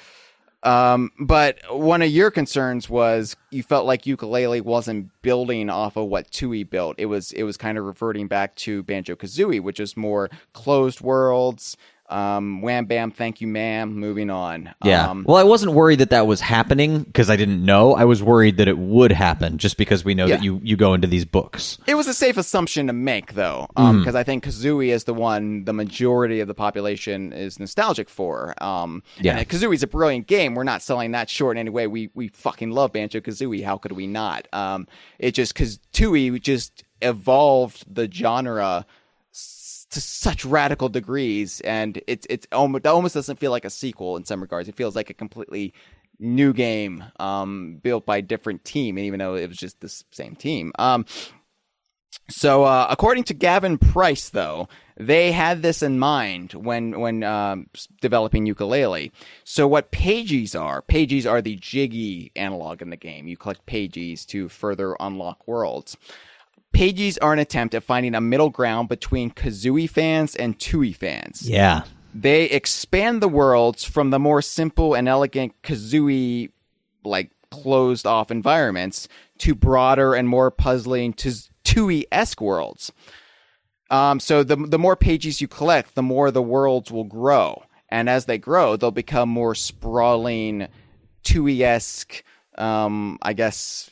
one of your concerns was you felt like Yooka-Laylee wasn't building off of what Tooie built. It was kind of reverting back to Banjo-Kazooie, which is more closed worlds. Wham bam, thank you, ma'am. Moving on. Yeah. Well, I wasn't worried that was happening because I didn't know. I was worried that it would happen just because we know that you go into these books. It was a safe assumption to make, though, because I think Kazooie is the one the majority of the population is nostalgic for. And Kazooie's a brilliant game. We're not selling that short in any way. We fucking love Banjo-Kazooie. How could we not? It just because Tooie just evolved the genre to such radical degrees, and it almost doesn't feel like a sequel in some regards. It feels like a completely new game built by a different team, and even though it was just the same team. So according to Gavin Price, though, they had this in mind when developing Yooka-Laylee. So what pages are the jiggy analog in the game. You collect pages to further unlock worlds. Pages are an attempt at finding a middle ground between Kazooie fans and Tooie fans. Yeah. They expand the worlds from the more simple and elegant Kazooie, like, closed-off environments to broader and more puzzling Tooie-esque worlds. So the more pages you collect, the more the worlds will grow. And as they grow, they'll become more sprawling Tooie-esque, I guess,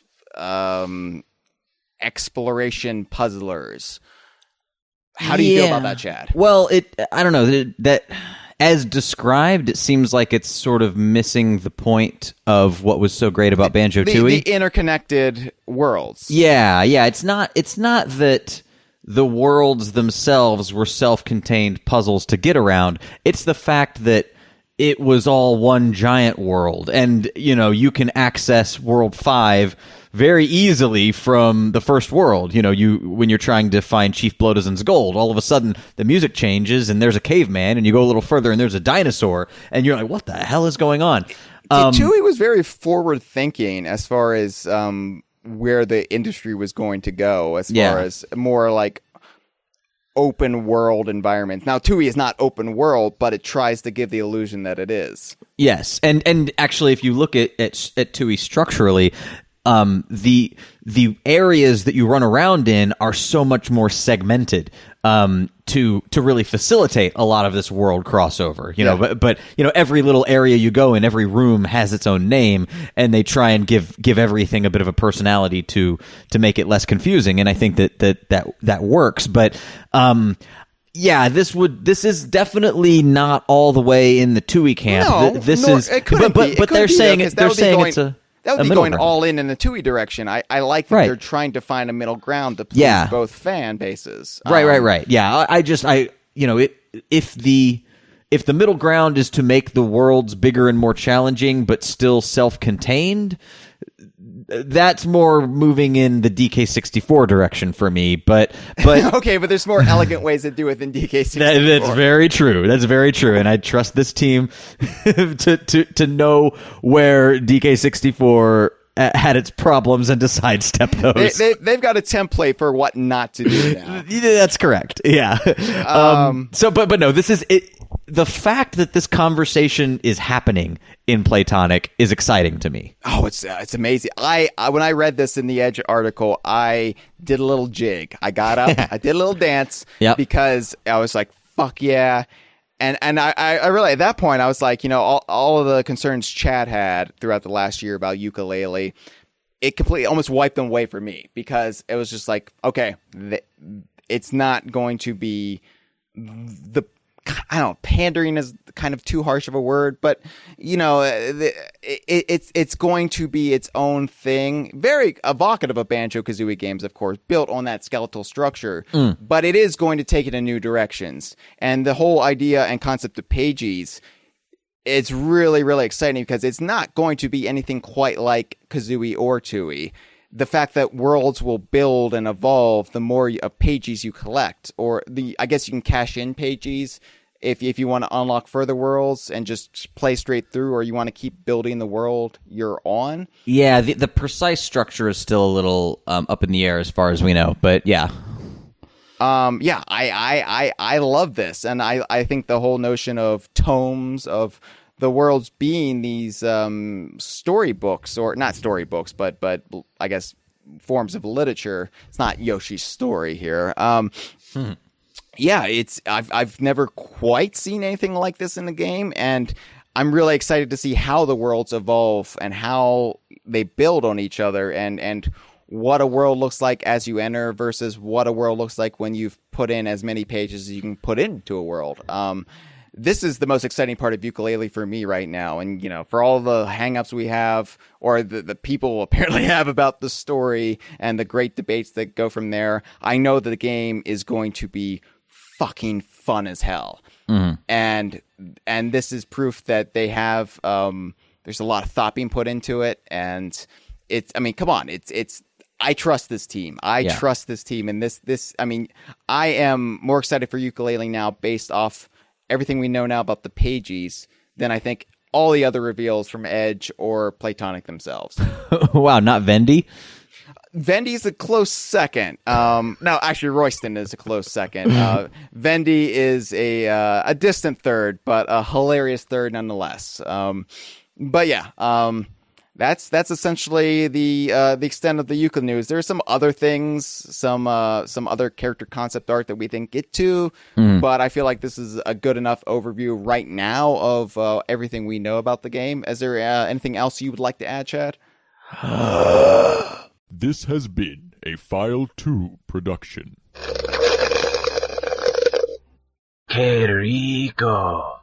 exploration puzzlers. How do you feel about that, Chad? Well, I don't know. That as described, it seems like it's sort of missing the point of what was so great about Banjo-Tooie. The interconnected worlds. Yeah. It's not that the worlds themselves were self-contained puzzles to get around. It's the fact that it was all one giant world, and you can access World 5 very easily from the first world. When you're trying to find Chief Blodazin's gold, all of a sudden the music changes and there's a caveman, and you go a little further and there's a dinosaur, and you're like, what the hell is going on? Tooie was very forward thinking as far as where the industry was going to go, as far as more like open world environments. Now, Tooie is not open world, but it tries to give the illusion that it is. Yes, and actually, if you look at Tooie structurally, the areas that you run around in are so much more segmented to really facilitate a lot of this world crossover. But every little area you go in, every room has its own name, and they try and give everything a bit of a personality to make it less confusing. And I think that works. But this is definitely not all the way in the Tooie camp. It couldn't be. But they're saying it's a. That would be going all in the Tooie direction. I like that they're trying to find a middle ground to please both fan bases. Right. Yeah, if the middle ground is to make the worlds bigger and more challenging, but still self-contained, that's more moving in the DK64 direction for me. But okay, but there's more elegant ways to do it than DK64. That's very true. That's very true, and I trust this team to know where DK64 had its problems and to sidestep those. They've got a template for what not to do now. That's correct. Yeah. But no, this is it. The fact that this conversation is happening in Playtonic is exciting to me. Oh, it's amazing. I when I read this in the Edge article, I did a little jig. I got up, I did a little dance because I was like, "Fuck yeah!" And I really at that point I was like, all of the concerns Chad had throughout the last year about Yooka-Laylee, it completely almost wiped them away for me, because it was just like, okay, it's not going to be I don't know, pandering is kind of too harsh of a word, but it's going to be its own thing. Very evocative of Banjo-Kazooie games, of course, built on that skeletal structure, but it is going to take it in new directions. And the whole idea and concept of pages, it's really, really exciting, because it's not going to be anything quite like Kazooie or Tooie. The fact that worlds will build and evolve the more pages you collect, or I guess you can cash in pages if you want to unlock further worlds and just play straight through, or you want to keep building the world you're on. Yeah, the precise structure is still a little up in the air as far as we know, but yeah. I love this, and I think the whole notion of tomes of the worlds being these storybooks, or not storybooks, but I guess forms of literature. It's not Yoshi's Story here. Yeah, I've never quite seen anything like this in the game, and I'm really excited to see how the worlds evolve and how they build on each other, and what a world looks like as you enter versus what a world looks like when you've put in as many pages as you can put into a world. This is the most exciting part of Yooka-Laylee for me right now. And, for all the hangups we have, or the people apparently have about the story and the great debates that go from there, I know that the game is going to be fucking fun as hell. Mm-hmm. And this is proof that they have, there's a lot of thought being put into it. And come on, I trust this team. I trust this team. And I am more excited for Yooka-Laylee now based off everything we know now about the pages than I think all the other reveals from Edge or Playtonic themselves. Wow, not Vendy? Vendy's a close second. No, actually, Royston is a close second. Vendy is a distant third, but a hilarious third nonetheless. But yeah, that's essentially the extent of the Yooka news. There's some other things, some other character concept art that we didn't get to, but I feel like this is a good enough overview right now of everything we know about the game. Is there anything else you would like to add, Chad? This has been a File 2 production. Que rico.